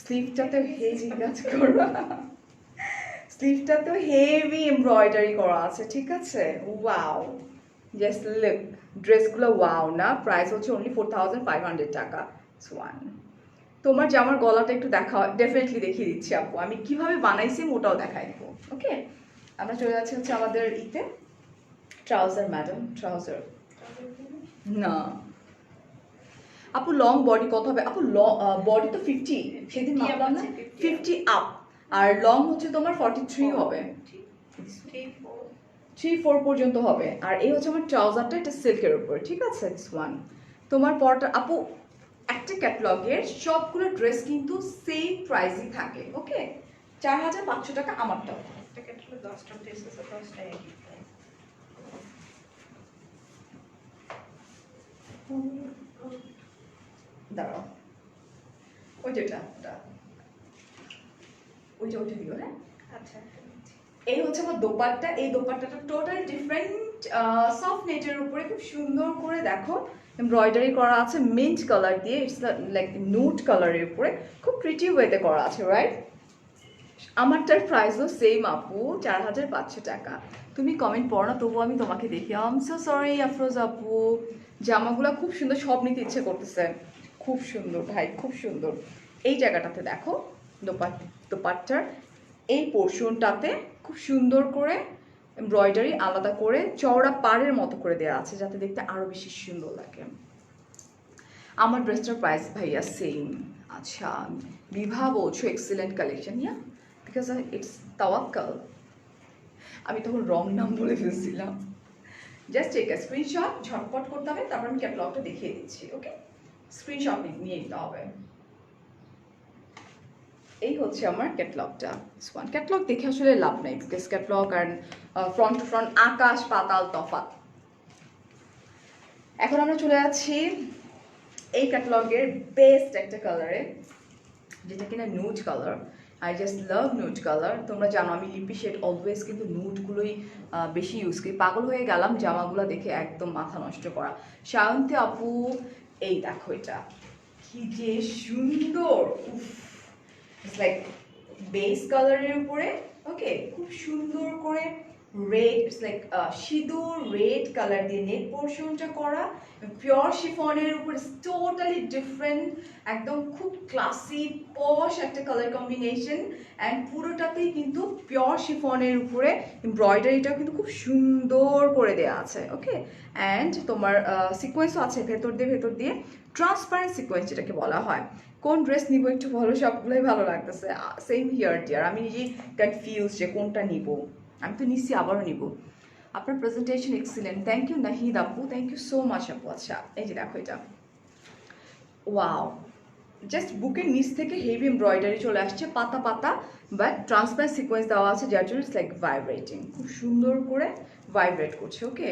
স্লিভটাতে হেভি কাজ করা, স্লিভটাতে হেভি এমব্রয়ডারি করা আছে, ঠিক আছে? ওয়াও, জাস্ট লুক, ড্রেসগুলো ওয়াও না? প্রাইস হচ্ছে অনলি 4500 টাকা। ওয়ান, তোমার জামার গলাটা একটু দেখা, ডেফিনেটলি দেখিয়ে দিচ্ছি আপু, আমি কিভাবে বানাইছি ওটাও দেখাই দেবো। ওকে, আমরা চলে যাচ্ছি হচ্ছে আমাদের ইতে ট্রাউজার। ম্যাডাম ট্রাউজার না আপু, লং বডি কত হবে আপু? বডি তো 50, সেদিন মাপলাম না, 50 আপ, আর লং হচ্ছে তোমার 43 হবে, 3-4 পর্যন্ত হবে। আর এই হচ্ছে আমার ট্রাউজারটা, এটা সিল্কের উপর, ঠিক আছে? ওয়ান, তোমার পরটা আপু একটা ক্যাটালগের সবগুলো ড্রেস কিন্তু সেম প্রাইসই থাকে, ওকে? 4500 টাকা আমারটাও। একটা ক্যাটালগ 10টা ড্রেস আছে, 10টাই একই প্রাইস। দাঁড়াও, ওই যেটা ওইটা দিও, হ্যাঁ? আচ্ছা, এই হচ্ছে আমার দোপাট্টা। এই দোপাট্টাটা টোটালি ডিফারেন্ট, সফট নেটের উপরে খুব সুন্দর করে দেখো এমব্রয়ডারি করা আছে মিন্ট কালার দিয়ে। ইটস লাইক নুট কালারের উপরে খুব প্রিটি ওয়েতে করা আছে, রাইট? আমারটার প্রাইসও সেম আপু, 4500 টাকা। তুমি কমেন্ট পড়ো না, তবুও আমি তোমাকে দেখি। I am so sorry Afroz আপু, জামাগুলো খুব সুন্দর, সব নিতে ইচ্ছে করতেছে। খুব সুন্দর ভাই, খুব সুন্দর। এই জায়গাটাতে দেখো দোপাট্টার এই পোর্শনটাতে খুব সুন্দর করে এমব্রয়ডারি আলাদা করে চওড়া পাড়ের মতো করে দেওয়া আছে, যাতে দেখতে আরো বেশি সুন্দর লাগে। আমার ড্রেসটার প্রাইস ভাইয়া সেম। আচ্ছা, বিভা বলছো excellent collection, yeah because it's Tawakkal. আমি তখন রং নাম বলে ফেলছিলাম। জাস্ট টেক আ স্ক্রিনশট, ঝটপট করতে হবে, তারপর আমি ক্যাটালগটা দেখিয়ে দিচ্ছি, ওকে? স্ক্রিনশট নিয়ে নিতে হবে। এই হচ্ছে আমার ক্যাটালগটা। ক্যাটালগ দেখে আসলে লাভ নাই, বিকজ ক্যাটালগ আর ফ্রন্ট টু ফ্রন্ট আকাশ পাতাল তফাৎ। এখন আমরা চলে যাচ্ছি এই ক্যাটালগের বেস্ট একটা কালারে, যেটা কিনা nude colour. I just love nude colour. তোমরা জানো আমি লিপি শেড অলওয়েজ কিন্তু নুডগুলোই বেশি ইউজ করি। পাগল হয়ে গেলাম জামাগুলো দেখে, একদম মাথা নষ্ট করা। সায়ন্তী আপু, এই দেখো এটা কি যে সুন্দর, ইটস লাইক বেস কালারের উপরে, ওকে? খুব সুন্দর করে রেড, ইটস লাইক সিঁদুর রেড কালার দিয়ে নেক পোর্শনটা করা, পিওর শিফনের উপর, টোটালি ডিফারেন্ট, একদম খুব ক্লাসি পশ একটা কালার কম্বিনেশন। অ্যান্ড পুরোটাতেই কিন্তু পিওর শিফনের উপরে এমব্রয়ডারিটাও কিন্তু খুব সুন্দর করে দেওয়া আছে, ওকে? অ্যান্ড তোমার সিকোয়েন্সও আছে ভেতর দিয়ে ট্রান্সপারেন্ট সিকোয়েন্স যেটাকে বলা হয়। কোন ড্রেস নিব একটু ভালো, সবগুলোই ভালো লাগতেছে। সেম হিয়ার ডিয়ার, আমি নিজেই কনফিউজ যে কোনটা নিব। আমি তো নিচ্ছি, আবারও নিব। আপনার presentation excellent, thank you Nahid আপু, থ্যাংক ইউ সো মাচ আপু। আচ্ছা, এই যে দেখো এটা, ওয়াও, জাস্ট বুকের নিচ থেকে হেভি এমব্রয়ডারি চলে আসছে, পাতা পাতা, বাট ট্রান্সপারেন্ট সিকোয়েন্স দেওয়া আছে, যার জন্য ইটস লাইক ভাইব্রেটিং, খুব সুন্দর করে ভাইব্রেট করছে, ওকে?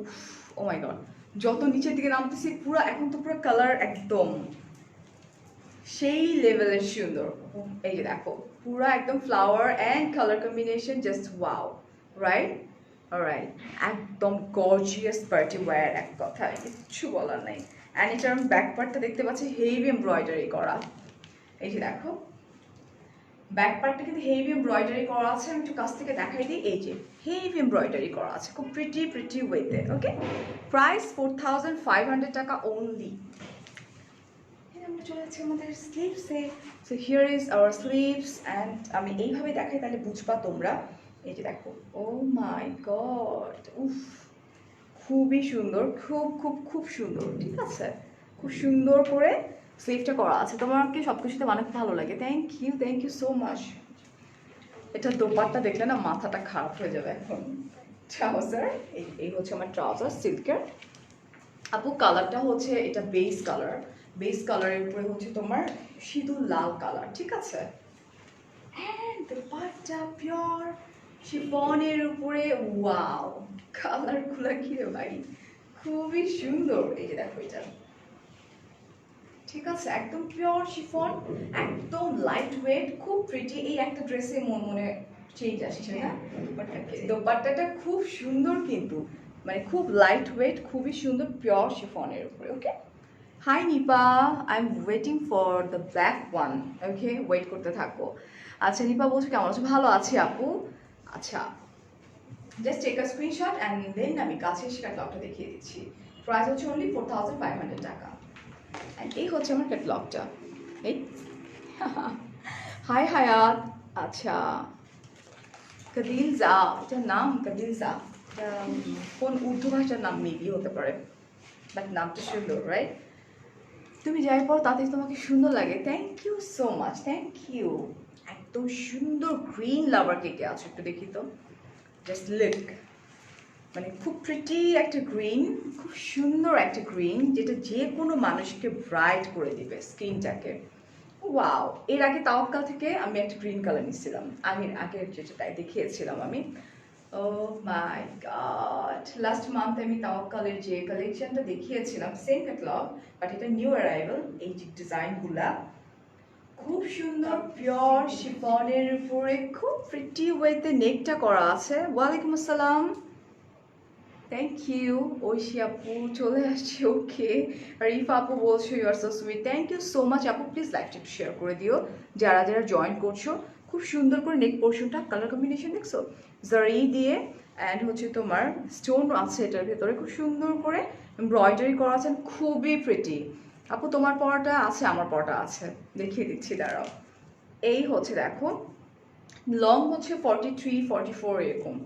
উফ, ও মাই গড, যত নিচের দিকে নামতেছি পুরো, এখন তো পুরো কালার একদম সেই লেভেলের সুন্দর। এই যে দেখো পুরো একদম flower and colour combination, just wow, right? Alright, একদম গর্জিয়াস পার্টি ওয়্যার, এক কথায় কিচ্ছু বলার নাই। অ্যান্ড এটার আমি ব্যাক পার্টটা দেখতে পাচ্ছি হেভি এমব্রয়ডারি করা। এই যে দেখো ব্যাক পার্টটা কিন্তু হেভি এমব্রয়ডারি করা আছে। আমি একটু কাছ থেকে দেখাই দিই, এই যে হেভি এমব্রয়ডারি করা আছে খুব প্রিটি ওয়েতে, ওকে? প্রাইস 4500 টাকা অনলি। আমরা চলে যাচ্ছি আমাদের স্লিভসে। So here is our sleeves, and আমি এইভাবে দেখাই তাহলে বুঝবা তোমরা। এই যে দেখো, ও মাই গড, উফ, খুবই সুন্দর, খুব খুব খুব সুন্দর, ঠিক আছে? খুব সুন্দর করে স্লিভটা করা আছে। তোমাকে সব কিছুতে অনেক ভালো লাগে, থ্যাংক ইউ সো মাচ। এটা দোপাট্টা দেখলে না মাথাটা খারাপ হয়ে যাবে এখন। ট্রাউজার, এই হচ্ছে আমার ট্রাউজার সিল্কের আপু। কালারটা হচ্ছে এটা বেস কালার, বেস কালারের উপরে হচ্ছে তোমার সিঁদুর লাল কালার, ঠিক আছে? অ্যান্ড দোপাট্টা পিওর শিফনের উপরে, ওয়াও, কালারগুলো কি রে ভাই, খুবই সুন্দর। এই যে দেখো এটা, ঠিক আছে? একদম পিওর শিফন, একদম লাইট ওয়েট, খুব প্রিটি। এই একটা ড্রেসে মনে চেঞ্জ আসছে না? দোপাট্টাটা খুব সুন্দর কিন্তু, মানে খুব লাইট ওয়েট, খুবই সুন্দর, পিওর শিফনের উপরে, okay? Hi Nipa, I am waiting for the black one, okay? Wait করতে থাকো। আচ্ছা, নিপা বলছো কেমন আছো? ভালো আছি আপু। আচ্ছা, just take a screenshot and then আমি কাছে এসে ক্যাটালগটা দেখিয়ে দিচ্ছি। প্রাইস হচ্ছে অনলি 4500 টাকা। অ্যান্ড এই হচ্ছে আমার ক্যাটালগটা। এই হাই হায়াত। আচ্ছা, কাদিলজা, এটার নাম কাদিলজা, এটা কোন উর্দু ভাষার নাম মেবি হতে পারে, বাট নামটা সুন্দর, রাইট? তুমি যাই পড়ো তাতে তোমাকে সুন্দর লাগে, thank you so much, thank you. একদম সুন্দর গ্রিন লাভার কেটে আছে, একটু দেখি তো, জাস্ট লুক, মানে খুব প্রিটি একটা গ্রিন, খুব সুন্দর একটা গ্রিন, যেটা যে কোনো মানুষকে ব্রাইট করে দিবে স্কিনটাকে। ওয়াও, এর আগে তাওয়াক্কাল থেকে আমি একটা গ্রিন কালার নিয়েছিলাম, আগের যেটা তাই দেখিয়েছিলাম আমি। ও মাই গড, লাস্ট মান্থ আমি তাওয়াক্কালের যে কালেকশনটা দেখিয়েছিলাম সেম ক্যাটালগ, বাট এটা নিউ অ্যারাইভাল। এই যে ডিজাইনগুলা খুব সুন্দর, পিওর শিফনের উপরে খুব প্রিটি ওয়েতে নেকটা করা আছে। ওয়ালাইকুম আসসালাম, থ্যাংক ইউ। ঐশী আপু চলে আসছে, ওকে। আর ইফ আপু বলছো you are so sweet, thank you so much আপু। প্লিজ লাইভটা একটু শেয়ার করে দিও যারা যারা জয়েন করছো। খুব সুন্দর করে নেক পোর্শনটা, কালার কম্বিনেশন দেখছো, জারি দিয়ে অ্যান্ড হচ্ছে তোমার স্টোন আছে এটার ভেতরে, খুব সুন্দর করে এমব্রয়ডারি করা আছে, খুবই প্রিটি। আপু তোমার পরাটা আছে, আমার পরাটা আছে, দেখিয়ে দিচ্ছি দাঁড়াও। এই হচ্ছে দেখো, লং হচ্ছে 43 44 এরকম।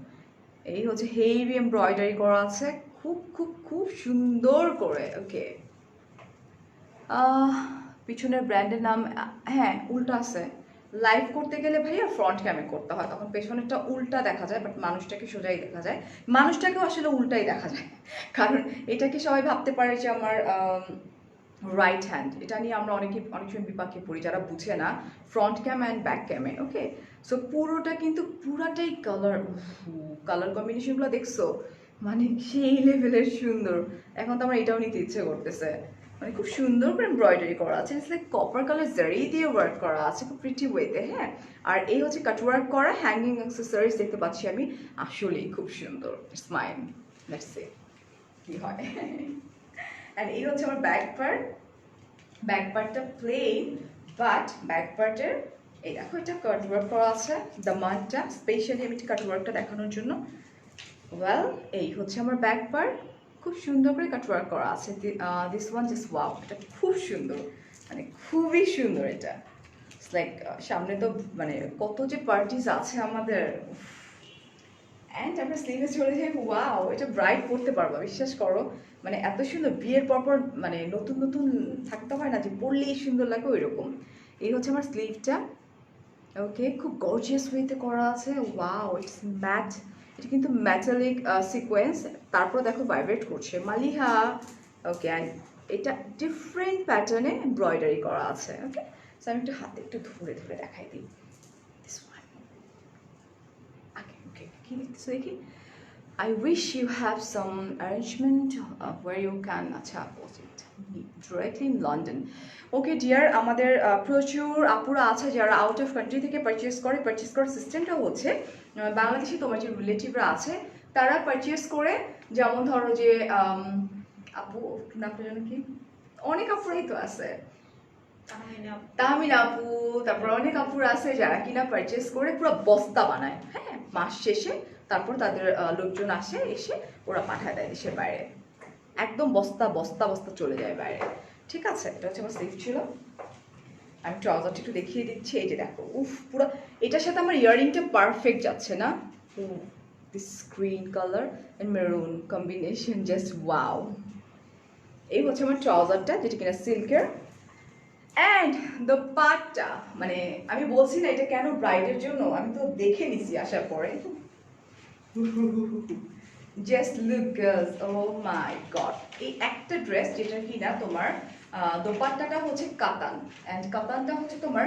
এই হচ্ছে হেভি এমব্রয়ডারি করা আছে, খুব খুব খুব সুন্দর করে। ওকে, পিছনের ব্র্যান্ডের নাম, হ্যাঁ উল্টা আছে। লাইভ করতে গেলে ভাইয়া ফ্রন্ট ক্যামে করতে হয়, তখন পেছনেরটা উল্টা দেখা যায়, বাট মানুষটাকে সোজাই দেখা যায়। মানুষটাকেও আসলে উল্টাই দেখা যায়, কারণ এটাকে সবাই ভাবতে পারে যে আমার রাইট হ্যান্ড। এটা নিয়ে আমরা অনেক সময় বিপাকে পড়ি যারা বুঝে না ফ্রন্ট ক্যাম অ্যান্ড ব্যাক ক্যামে। ওকে, সো পুরোটা কিন্তু পুরাটাই কালার কম্বিনেশনগুলো দেখছো, মানে সেই লেভেলের সুন্দর। এখন তো আমার এটাও নিতে ইচ্ছে করতেছে, মানে খুব সুন্দর করে এমব্রয়ডারি করা আছে, ইটস লাইক কপার কালার জারি দিয়ে ওয়ার্ক করা আছে খুব প্রিটি ওয়েতে। হ্যাঁ, আর এই হচ্ছে কাট ওয়ার্ক করা হ্যাঙ্গিং অ্যাক্সেসরিজ দেখতে পাচ্ছি আমি, আসলেই খুব সুন্দর। ইটস মাইন, লেটস সি কি হয়। অ্যান্ড এই হচ্ছে আমার ব্যাক পার্ট। ব্যাক পার্টটা প্লেন, বাট ব্যাক পার্টের এই দেখো এটা কাট ওয়ার্ক করা আছে, দামানটা স্পেশালি আমি কাট ওয়ার্কটা দেখানোর জন্য। ওয়েল, এই হচ্ছে আমার ব্যাক পার্ট, খুব সুন্দর করে কাট ওয়ার্ক করা আছে। দিস ওয়ান জাস্ট ওয়াও, এটা খুব সুন্দর, মানে খুবই সুন্দর এটা। লাইক সামনে তো মানে কত যে পার্টিস আছে আমাদের। অ্যান্ড আমরা স্লিভে চলে যাই, ওয়াও, এটা ব্রাইট পরতে পারবো বিশ্বাস করো, মানে এত সুন্দর। বিয়ের পরপর মানে নতুন নতুন থাকতে হয় না যে পরলেই সুন্দর লাগে, ওই রকম। এই হচ্ছে আমার স্লিভটা। ওকে, খুব গর্জিয়াস ওয়েতে করা আছে, ওয়াও, ইটস ম্যাট। এটা কিন্তু ম্যাটালিক সিকোয়েন্স, তারপর দেখো ভাইব্রেট করছে মালিহা। ওকে, অ্যান্ড এটা ডিফারেন্ট প্যাটার্নে এমব্রয়ডারি করা আছে। ওকে, সো আমি একটু হাতে একটু ধরে ধরে দেখাই দিই। দিস ওয়ান, ওকে, কি লিখতেছো দেখি। I wish you have some arrangement where you can post it directly in London. Okay dear, আমাদের প্রচুর আপুরা আছে যারা আউট অফ কান্ট্রি থেকে পারচেস করার সিস্টেমটা হচ্ছে বাংলাদেশে তোমার যে রিলেটিভরা আছে তারা পারচেস করে, যেমন ধরো যে আপু নামটা জানো কি, অনেক আপুরাই তো আছে, তাহমিনা আপু, তারপর অনেক আপুরা আছে যারা কিনা পারচেস করে পুরো বস্তা বানায়। হ্যাঁ, মাস শেষে তারপর তাদের লোকজন আসে, এসে ওরা পাঠায় দেয় দেশের বাইরে, একদম বস্তা বস্তা বস্তা চলে যায় বাইরে। ঠিক আছে, এটা হচ্ছে আমার স্লিভ ছিল। আমি ট্রাউজারটা একটু দেখিয়ে দিচ্ছি, এই যে দেখো, উফ, পুরো এটার সাথে আমার ইয়াররিংটা পারফেক্ট যাচ্ছে না। This green colour and maroon combination, just wow. এই হচ্ছে আমার ট্রাউজারটা, যেটা কিনা সিল্কের। অ্যান্ড দ্য পার্টটা, মানে আমি বলছি না এটা কেন ব্রাইডের জন্য, আমি তো দেখে নিছি আসার পরে। Just look girls, O my god. এই একটা ড্রেস যেটা কিনা তোমার দোপাট্টাটা হচ্ছে কাতান, অ্যান্ড কাতানটা হচ্ছে তোমার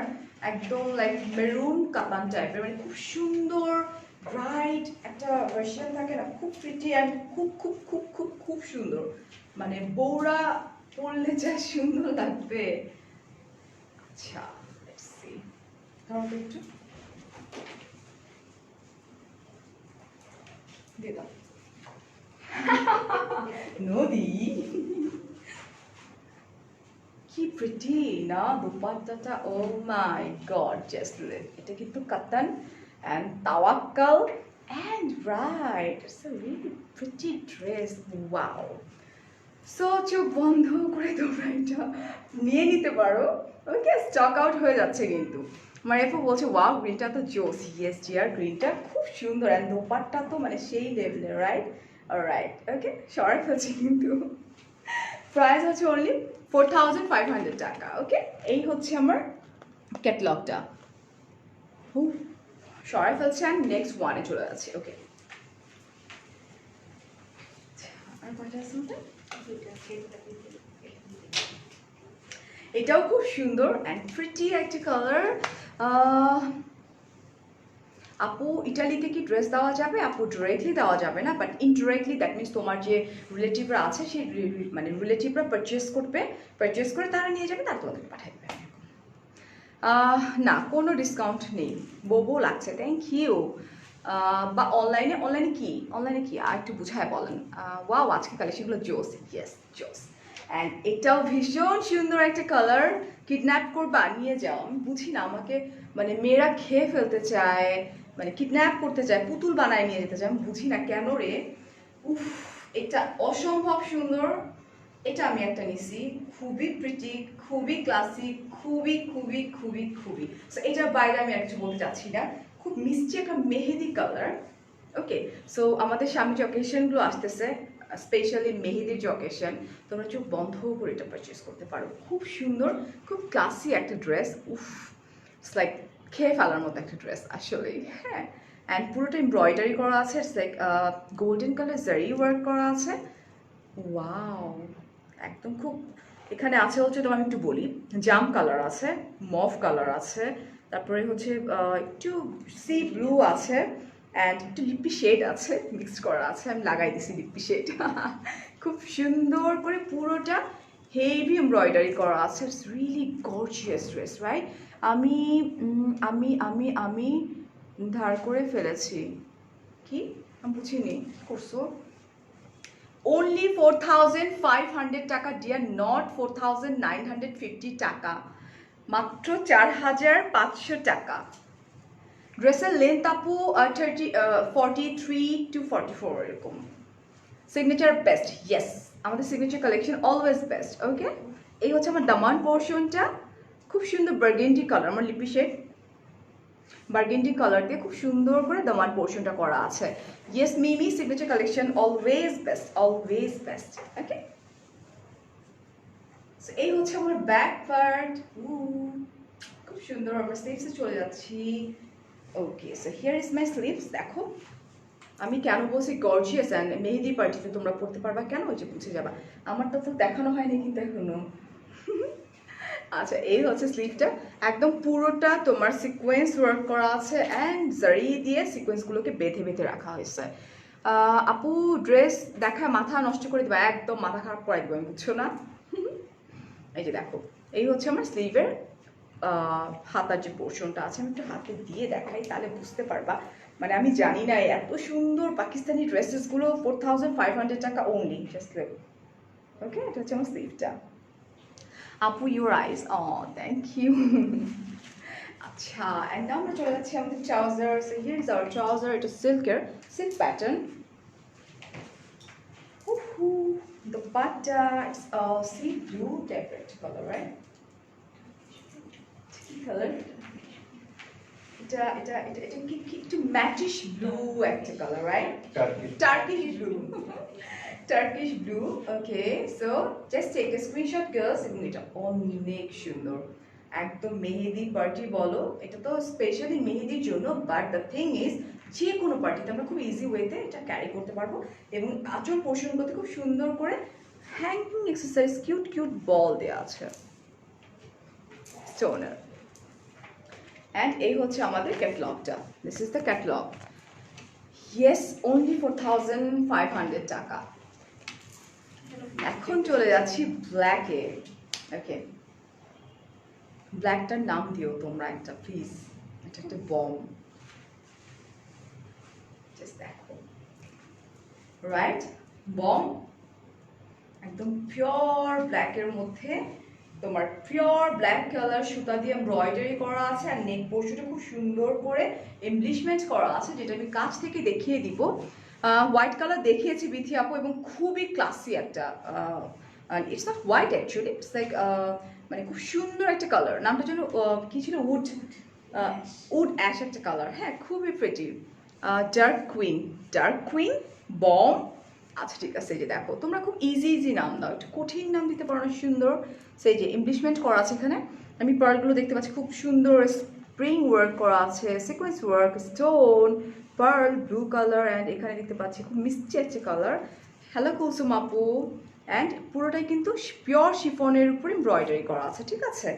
একদম লাইক মেরুন কাতান টাইপের, মানে খুব সুন্দর ব্রাইট একটা ভার্সন থাকে না, খুব প্রিটি অ্যান্ড খুব খুব খুব খুব খুব সুন্দর, মানে বৌরা পরলে যা সুন্দর লাগবে। আচ্ছা, লেটস সি, ধরো তো একটু দিয়ে দাও। নদী, কি প্রিটি না দুপাট্টাটা, oh my God, just leave. এটা কিন্তু কাতান and Tawakkal and right, it's a really pretty dress, wow. So চোখ বন্ধ করে তোমরা এটা নিয়ে নিতে পারো। ওকে, স্টক আউট হয়ে যাচ্ছে কিন্তু। আমার এফও বলছে ওয়াও, গ্রিনটা তো জোস। ইয়েস জিয়ার, গ্রিনটা খুব সুন্দর অ্যান্ড দোপাট্টা তো মানে সেই লেভেলের, রাইট? রাইট, ওকে, শর্ট হচ্ছে কিন্তু। প্রাইস হচ্ছে অনলি 4500 টাকা। ওকে, এই হচ্ছে আমার ক্যাটলগটা। সরাই ফেলছে অ্যান্ড নেক্সট ওয়ানে চলে যাচ্ছে। ওকে, কয়টা আছে মধ্যে? এটাও খুব সুন্দর অ্যান্ড প্রিটি একটা কালার। আপু ইটালিতে কি ড্রেস দেওয়া যাবে? আপু ডিরেক্টলি দেওয়া যাবে না, বাট ইনডিরেক্টলি, দ্যাট মিনস তোমার যে রিলেটিভরা আছে সেই মানে রিলেটিভরা পারচেস করে তারা নিয়ে যাবে, তারা তোমাদেরকে পাঠিয়ে দেবে। না, কোনো ডিসকাউন্ট নেই। বোবো লাগছে, থ্যাংক ইউ। বা অনলাইনে কি আর একটু বুঝায় বলেন। ওয়াও, আজকে কালেকশনগুলো জোস, ইয়েস জোস। অ্যান্ড এটাও ভীষণ সুন্দর একটা কালার। কিডন্যাপ করবা, নিয়ে যাও। আমি বুঝি না, আমাকে মানে মেয়েরা খেয়ে ফেলতে চায়, মানে কিডন্যাপ করতে চায়, পুতুল বানায় নিয়ে যেতে চায়, আমি বুঝি না কেন রে। উফ, এটা অসম্ভব সুন্দর। এটা আমি একটা নিছি, খুবই প্রিটি, খুবই ক্লাসিক, খুবই খুবই খুবই খুবই। সো এটার বাইরে আমি আর কিছু বলতে চাচ্ছি না। খুব মিষ্টি একটা মেহেদি কালার। ওকে, সো আমাদের সামনে যে অকেশনগুলো আসতেছে, স্পেশালি মেহেদির যে অকেশন, তোমরা চোখ বন্ধ করে এটা পারচেস করতে পারো। খুব সুন্দর, খুব ক্লাসি একটা ড্রেস। উফ, ইটস লাইক খেয়ে ফেলার মতো একটা ড্রেস আসলেই। হ্যাঁ, অ্যান্ড পুরোটা এমব্রয়ডারি করা আছে, ইটস লাইক গোল্ডেন কালার জারি ওয়ার্ক করা আছে। ওয়াও, একদম খুব। এখানে আছে হচ্ছে, তোমার একটু বলি, জাম কালার আছে, মভ কালার আছে, তারপরে হচ্ছে একটু সি ব্লু আছে, অ্যান্ড একটু লিপি শেড আছে, মিক্সড করা আছে। আমি লাগাই দিছি লিপি শেড। খুব সুন্দর করে পুরোটা হেভি এমব্রয়ডারি করা আছে। It's really gorgeous dress, right? আমি আমি আমি আমি ধার করে ফেলেছি। কি? আমি বুঝিনি করছো। Only 4,500 টাকা ডিয়ার, নট 4,950 টাকা, মাত্র 4,500 টাকা। ড্রেসের লেন্থ আপু 43 to 44 এরকম। সিগনেচার বেস্ট, ইয়েস, আমাদের সিগনেচার কালেকশন অলওয়েজ বেস্ট। ওকে, এই হচ্ছে আমার দামান পোর্শনটা, খুব সুন্দর বার্গেন্ডি কালার, আমার লিপি শেড বার্গেন্ডি কালার দিয়ে খুব সুন্দর করে দামান পোর্শনটা করা আছে। Yes Mimi, signature collection always best, always best. Okay, so এই হচ্ছে আমার ব্যাক পার্ট। খুব সুন্দর। আমরা স্লিভসে চলে যাচ্ছি। Okay, so here is my sleeves. দেখো আমি কেন বলছি গর্জিয়াস, অ্যান্ড মেহেদি পার্টিতে তোমরা পড়তে পারবা কেন, ওই যে বুঝে যাবা। আমারটা তো দেখানো হয়নি কিন্তু এখনো। আচ্ছা, এই হচ্ছে স্লিভটা, একদম পুরোটা তোমার সিকোয়েন্স ওয়ার্ক করা আছে, অ্যান্ড জারি দিয়ে সিকোয়েন্সগুলোকে বেঁধে বেঁধে রাখা হয়েছে। আপু ড্রেস দেখায় মাথা নষ্ট করে দিবা, একদম মাথা খারাপ করে দিবা, আমি বুঝছো না। এই যে দেখো, এই হচ্ছে আমার স্লিভের হাতার যে পোর্শনটা আছে। আমি একটু হাতে দিয়ে দেখাই, তাহলে বুঝতে পারবা। মানে আমি জানি না, এত সুন্দর পাকিস্তানি ড্রেসেসগুলো 4,500 টাকা অনলি, জাস্ট লাইক। ওকে, এটা হচ্ছে আমার স্লিভটা। আপু ইউর আইস, থ্যাংক ইউ। আচ্ছা, অ্যান্ড আমরা চলে যাচ্ছি আমাদের trouser. So here is hour trouser. এটা সিল্কের, silk pattern. The butter, it's a sea blue type color, right? Color. এটা একটু ম্যাটিশ ব্লু একটা colour, right? Turkish blue. Turkish blue. Okay, so just take a screenshot girls. এবং এটা অনেক সুন্দর, একদম মেহেদি পার্টি বলো, এটা তো স্পেশালি মেহেদির জন্য, বাট দ্য থিং ইজ যে কোনো পার্টিতে আমরা খুব ইজি ওয়েতে এটা ক্যারি করতে পারবো। এবং আঁচল পোর্শনগুলোতে খুব সুন্দর করে hanging exercise cute cute ball দেওয়া আছে স্টোনের। অ্যান্ড এই হচ্ছে আমাদের ক্যাটলগটা। This is the catalogue. Yes, only 4,500 টাকা। এখন চলে যাচ্ছি ব্ল্যাকে। ওকে, ব্ল্যাকটার নাম দিও তোমরা একটা প্লিজ, এটা একটা বম। জাস্ট দেখো, রাইট, বম। একদম পিওর ব্ল্যাকের মধ্যে তোমার পিওর ব্ল্যাক কালার সুতা দিয়ে এমব্রয়ডারি করা আছে, আর নেক পোর্শনটা খুব সুন্দর করে এমব্লিশমেন্ট করা আছে, যেটা আমি কাছ থেকে দেখিয়ে দিব। হোয়াইট কালার দেখিয়েছি বিথি আপু, এবং খুবই ক্লাসি একটা, it's not white actually, it's like মানে খুব সুন্দর একটা কালার। নামটা যেন কি ছিল, উড অ্যাশ একটা কালার। হ্যাঁ, খুবই প্রিটি। Dark queen bomb. আচ্ছা ঠিক আছে, এই যে দেখো, তোমরা খুব ইজি ইজি নাম দাও, একটু কঠিন নাম দিতে পারো না, সুন্দর। সেই যে এমব্লিশমেন্ট করা আছে এখানে, আমি পার্লগুলো দেখতে পাচ্ছি খুব সুন্দর স্প্রিং ওয়ার্ক করা আছে, sequence work, stone, pearl blue colour, and এখানে দেখতে পাচ্ছি খুব মিষ্টি একটা কালার, হ্যালো কুলসুম আপু। অ্যান্ড পুরোটাই কিন্তু পিওর শিফনের উপর এমব্রয়ডারি করা আছে, ঠিক আছে।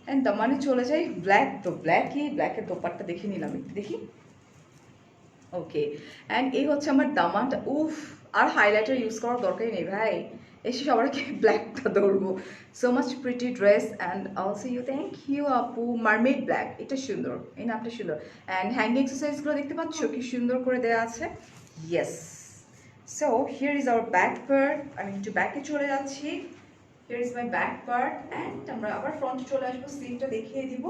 অ্যান্ড দামানে চলে যাই ব্ল্যাক, তো ব্ল্যাকের দোপাট্টা দেখে নিলাম, একটু দেখি। ওকে, অ্যান্ড এই হচ্ছে আমার দামানটা। উফ, আর হাইলাইটার ইউজ করার দরকারই নেই ভাই, এসে সবাইকে ব্ল্যাকটা ধরবো। So much pretty dress and also you, thank you আপু। মারমেড ব্ল্যাক, এটা সুন্দর, এই নামটা সুন্দর। অ্যান্ড হ্যাঙ্গিং এক্সারসাইজগুলো দেখতে পাচ্ছ কি সুন্দর করে দেওয়া আছে। Yes, so here is hour back part. আমি একটু ব্যাকে চলে যাচ্ছি। Here is my back part and আমরা আবার ফ্রন্টে চলে আসবো, স্লিভটা দেখিয়ে দিব।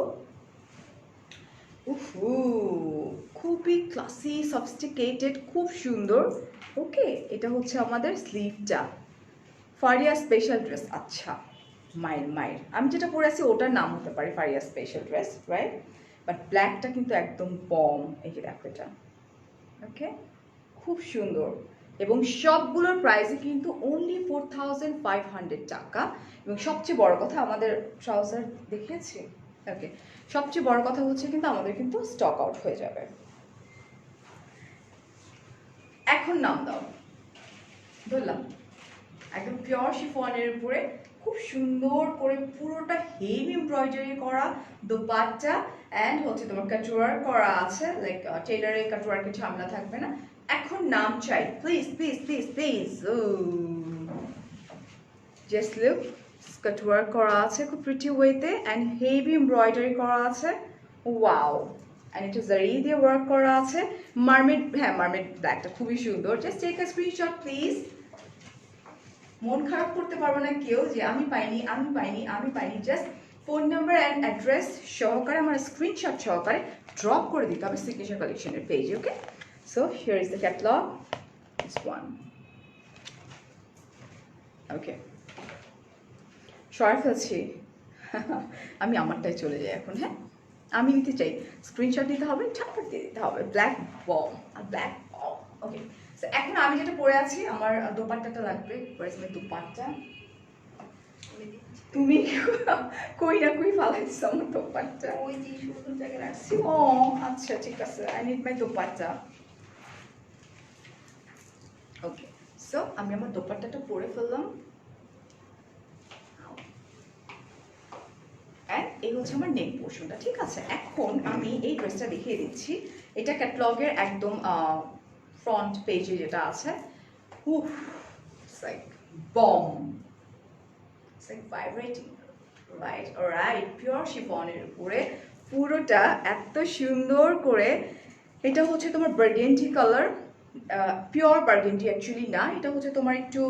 উফু, খুবই ক্লাসি, সফিস্টিকেটেড, খুব সুন্দর। ওকে, এটা হচ্ছে আমাদের স্লিভটা। ফারিয়া স্পেশাল ড্রেস, আচ্ছা মায়ের আমি যেটা পরে আছি ওটার নাম হতে পারে Faria special dress, right? But ব্ল্যাকটা কিন্তু একদম বম, এই যে দেখো এটা। ওকে, খুব সুন্দর। এবং সবগুলোর প্রাইসই কিন্তু অনলি 4500 টাকা। এবং সবচেয়ে বড় কথা, আমাদের ট্রাউজার দেখিয়েছি। ওকে, সবচেয়ে বড় কথা হচ্ছে কিন্তু আমাদের কিন্তু স্টক আউট হয়ে যাবে। এখন নাম দাও, ধরলাম একদম পিওর শিফনের উপরে খুব সুন্দর করে পুরোটা হেভি এমব্রয়ডারি করা দোপাট্টা। অ্যান্ড হচ্ছে তোমার কাটওয়ার করা আছে, লাইক টেইলারে কাটওয়ার্কের ঝামেলা থাকবে না। এখন নাম চাই please please please please. Just look, cutwork করা আছে খুব প্রিটি ওয়েতে অ্যান্ড হেভি এমব্রয়ডারি করা আছে। ওয়াও, অ্যান্ড একটু জারি দিয়ে ওয়ার্ক করা আছে। মারমেড, হ্যাঁ মারমেড ব্ল্যাকটা খুবই সুন্দর। Just take a screenshot please. মন খারাপ করতে পারবো না কেউ যে আমি পাইনি আমি পাইনি আমি পাইনি। Just phone number and address সহকারে আমার স্ক্রিনশট সহকারে ড্রপ করে দিতে হবে সিগনেচার কালেকশনের পেজে। Okay, so here is the catalogue, this one. Okay, সরাই ফেলছি। আমি আমারটাই চলে যাই এখন। হ্যাঁ, আমি নিতে চাই, স্ক্রিনশট দিতে হবে, ঝটপট দিয়ে দিতে হবে। ব্ল্যাক বম আর ব্ল্যাক বম। ওকে, সো এখন আমি যেটা পরে আছি, আমার দোপাট্টাটা লাগবে। দোপাট্টা তুমি কই না কই ফালাইছো আমার দোপাট্টা। ওই যে সুন্দর জায়গায় রাখছি। ও আচ্ছা, ঠিক আছে, I need my dupatta. Okay, so আমি আমার দোপাট্টাটা পরে ফেললাম। অ্যান্ড এই হচ্ছে আমার নেক পোর্শনটা, ঠিক আছে। এখন আমি এই ড্রেসটা দেখিয়ে দিচ্ছি। এটা ক্যাটালগের একদম ফ্রন্ট পেজে যেটা আছে। উফ, it's like bomb, it's like vibrating, right? Right, pure শিফনের উপরে পুরোটা এত সুন্দর করে। এটা হচ্ছে তোমার burgundy colour, pure burgundy actually না, এটা হচ্ছে তোমার একটু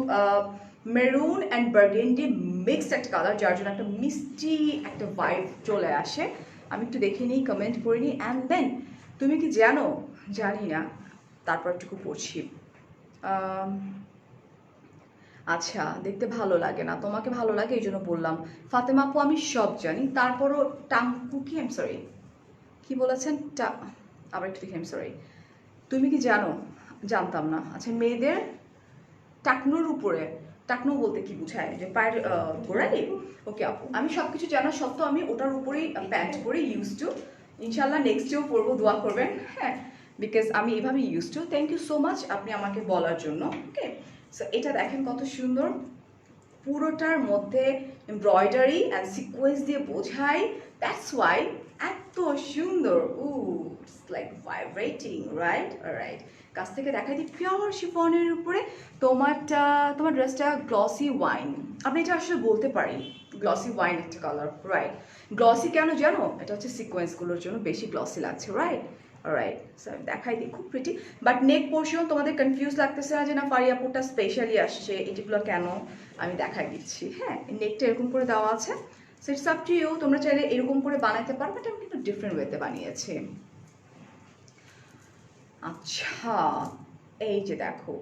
মেরুন অ্যান্ড বার্গেন্ডি মিক্সড একটা কালার, যার জন্য একটা মিষ্টি একটা ভাইব চলে আসে। আমি একটু দেখে নিই, কমেন্ট করে নিই। অ্যান্ড দেন তুমি কি জানো, জানি না, তারপর একটু পড়ছি। আচ্ছা, দেখতে ভালো লাগে না, তোমাকে ভালো লাগে এই জন্য বললাম। ফাতেমা আপু আমি সব জানি, তারপরও টাঙ্কু কি, আই এম সরি, কি বলেছেন আবার একটু দেখি, আই এম সরি। তুমি কি জানো, জানতাম না। আচ্ছা, মেয়েদের টাকনুর উপরে, টাকনু বলতে কি বোঝায়, যে পায়ের গোড়ালি? ওকে আপু, আমি সব কিছু জানা সত্ত্বেও আমি ওটার উপরেই প্যান্ট পরে ইউজ টু। ইনশাল্লাহ নেক্সট ডেও পরবো, দোয়া করবেন। হ্যাঁ, বিকজ আমি এভাবে use to. Thank you so much আপনি আমাকে বলার জন্য। ওকে, সো এটা দেখেন কত সুন্দর, পুরোটার মধ্যে এমব্রয়ডারি অ্যান্ড সিকোয়েন্স দিয়ে বোঝাই, দ্যাটস ওয়াই এত সুন্দর। It's like vibrating, right? Right, কাছ থেকে দেখাই দিই, পিওর শিফনের উপরে তোমার ড্রেসটা গ্লসি ওয়াইন। আপনি এটা আসলে বলতে পারি গ্লসি ওয়াইন একটা কালার, রাইট? গ্লসি কেন জানো? এটা হচ্ছে সিকোয়েন্সগুলোর জন্য বেশি গ্লসি লাগছে, রাইট? রাইট, স্যার দেখাই দিই, খুব প্রিটি। বাট নেক পোর্শন তোমাদের কনফিউজ লাগতেছে না যে না ফারিয়াপুরটা স্পেশালি আসছে, এটিগুলো কেন, আমি দেখাই দিচ্ছি। হ্যাঁ, নেকটা এরকম করে দেওয়া আছে। So it's up to you, তোমরা চাইলে এরকম করে বানাতে পারো, বাট আমি কিন্তু ডিফারেন্ট ওয়েতে বানিয়েছি। আচ্ছা, এই যে দেখো,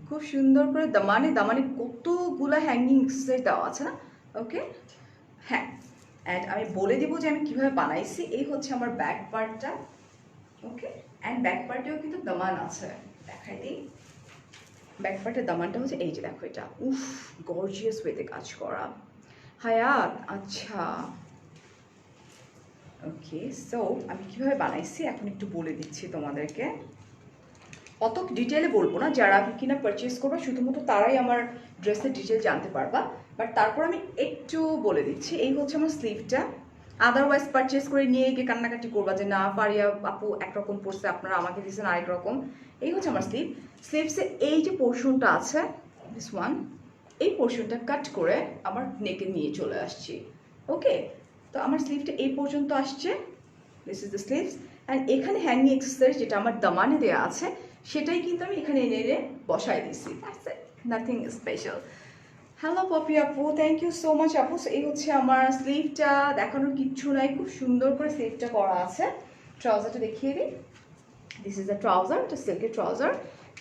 খুব সুন্দর করে দামানে দামানে কতগুলা হ্যাঙ্গিং দেওয়া আছে না? ওকে, হ্যাঁ, অ্যান্ড আমি বলে দিব যে আমি কিভাবে বানাইছি। এই হচ্ছে আমার ব্যাক পার্টটা। ওকে, অ্যান্ড ব্যাক পার্টেও কিন্তু দামান আছে, দেখাই দিই। ব্যাক পার্টের দামানটা হচ্ছে এই যে দেখো, এটা উফ, গর্জিয়াস ওয়েতে কাজ করা। হায়াত, আচ্ছা ওকে, সো আমি কিভাবে বানাইছি এখন একটু বলে দিচ্ছি তোমাদেরকে। অত ডিটেলে বলবো না, যারা কিনা পারচেস করবে শুধুমাত্র তারাই আমার ড্রেসের ডিটেল জানতে পারবা, বাট তারপর আমি একটু বলে দিচ্ছি। এই হচ্ছে আমার স্লিভটা। আদারওয়াইজ পারচেস করে নিয়ে গিয়ে কান্নাকাটি করবা যে না পারিয়া আপু একরকম পড়ছে, আপনারা আমাকে দিয়েছেন আরেক রকম। এই হচ্ছে আমার স্লিভ। স্লিভসে এই যে পোর্শনটা আছে, দিস ওয়ান, এই পোর্শনটা কাট করে আমার নেকে নিয়ে চলে আসছি। ওকে, তো আমার স্লিভটা এই পর্যন্ত আসছে, this is the sleeves. And এখানে হ্যাঙ্গিং এক্সেসরিজ যেটা আমার দামানে দেওয়া আছে সেটাই কিন্তু আমি এখানে এনে এনে বসাই দিছি, নাথিং স্পেশাল। হ্যালো পপি আপু, থ্যাংক ইউ সো মাচ আপু। এই হচ্ছে আমার স্লিভটা, দেখানোর কিচ্ছু নাই, খুব সুন্দর করে স্লিভটা করা আছে। ট্রাউজারটা দেখিয়ে দিই, দিস ইজ দ্য ট্রাউজার, এটা সিল্কের ট্রাউজার।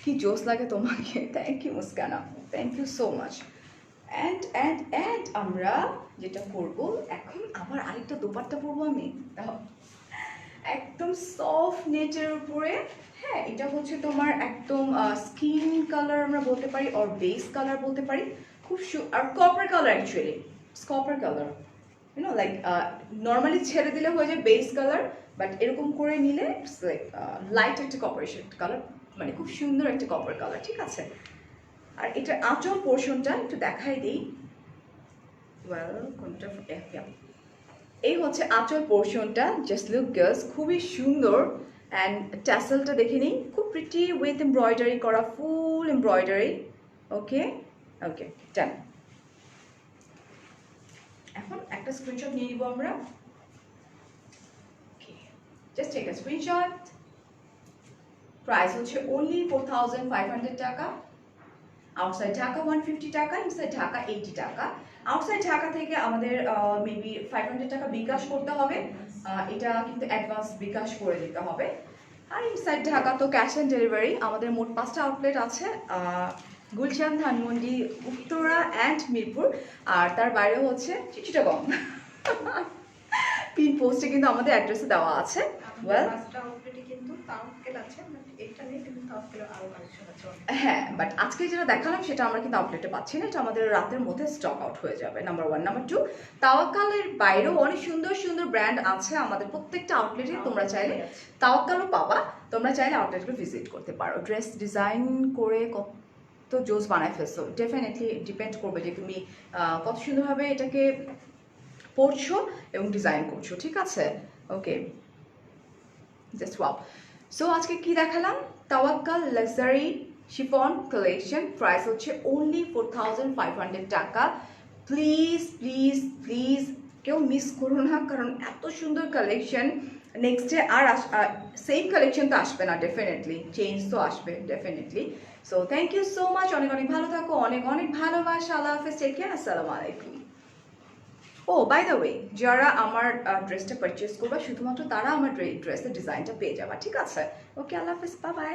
কি জোস লাগে তোমাকে, থ্যাংক ইউ মুস্কান আপু, thank you so much. And আমরা যেটা করবো এখন, আবার আরেকটা দোপাট্টা পরবো আমি, একদম সফট নেটের উপরে। হ্যাঁ, এটা হচ্ছে তোমার একদম স্কিন কালার আমরা বলতে পারি, অর বেস কালার বলতে পারি, খুব আর copper colour actually, copper colour, you know like normally ছেড়ে দিলে হয়ে যায় বেস কালার, বাট এরকম করে নিলে ইটস লাইক লাইট একটা কপার কালার, মানে খুব সুন্দর একটা কপার কালার, ঠিক আছে। আর এটা আঁচল পোর্শনটা একটু দেখাই দিই, ওয়েল কোনটা, এই হচ্ছে আঁচল পোর্শনটা, জাস্ট লুক গার্লস, খুবই সুন্দর। অ্যান্ড ট্যাসেলটা দেখে নিই, খুব প্রিটি উইথ এমব্রয়ডারি করা, ফুল এমব্রয়ডারি। ওকে ওকে ডান। এখন একটা স্ক্রিনশট নিয়ে নিব আমরা, just take a screenshot. Price হচ্ছে অনলি 4500 টাকা। আউটসাইড ঢাকা 150 টাকা, ইনসাইড ঢাকা 80 টাকা। আউটসাইড ঢাকা থেকে আমাদের মেবি 500 টাকা বিকাশ করতে হবে, এটা কিন্তু অ্যাডভান্স বিকাশ করে দিতে হবে। আর ইনসাইড ঢাকা তো ক্যাশ অন ডেলিভারি। আমাদের মোট 5টা আউটলেট আছে, গুলশান, ধানমন্ডি, উত্তরা অ্যান্ড মিরপুর, আর তার বাইরেও হচ্ছে চিটাগং। পিন পোস্টে কিন্তু আমাদের অ্যাড্রেসে দেওয়া আছে। ওয়েল, হ্যাঁ, বাট আজকে যেটা দেখালাম সেটা আমরা কিন্তু আউটলেটে পাচ্ছি না, এটা আমাদের রাতের মধ্যে স্টক আউট হয়ে যাবে, নাম্বার 1। নাম্বার 2, তাওয়াক্কালের বাইরেও অনেক সুন্দর সুন্দর ব্র্যান্ড আছে আমাদের প্রত্যেকটা আউটলেটে, তোমরা চাইলে তাওয়াক্কালও পাবা, তোমরা চাইলে আউটলেটগুলো ভিজিট করতে পারো। ড্রেস ডিজাইন করে কত জোস বানায় ফেলছো, ডেফিনেটলি ডিপেন্ড করবে যে তুমি কত সুন্দরভাবে এটাকে পড়ছো এবং ডিজাইন করছো, ঠিক আছে। ওকে, জাস্ট ওয়াও। সো আজকে কি দেখালাম, Tawakkal luxury chiffon collection, price হচ্ছে অনলি 4500 টাকা। প্লিজ প্লিজ প্লিজ কেউ মিস করো না, কারণ এত সুন্দর কালেকশন নেক্সট ডে আর সেম কালেকশন তো আসবে না, ডেফিনেটলি চেঞ্জ তো আসবে definitely. So thank you so much, অনেক অনেক ভালো থাকো, অনেক অনেক ভালোবাসা, আল্লাহ হাফেজ, টেক কেয়ার, আসসালামু আলাইকুম। ও বাই দ্য ওয়ে, যারা আমার ড্রেসটা পারচেস করবে শুধুমাত্র তারা আমার ড্রেসের ডিজাইনটা পেয়ে যাবা, ঠিক আছে। ওকে, আল্লাহ হাফেজ, বাই বাই।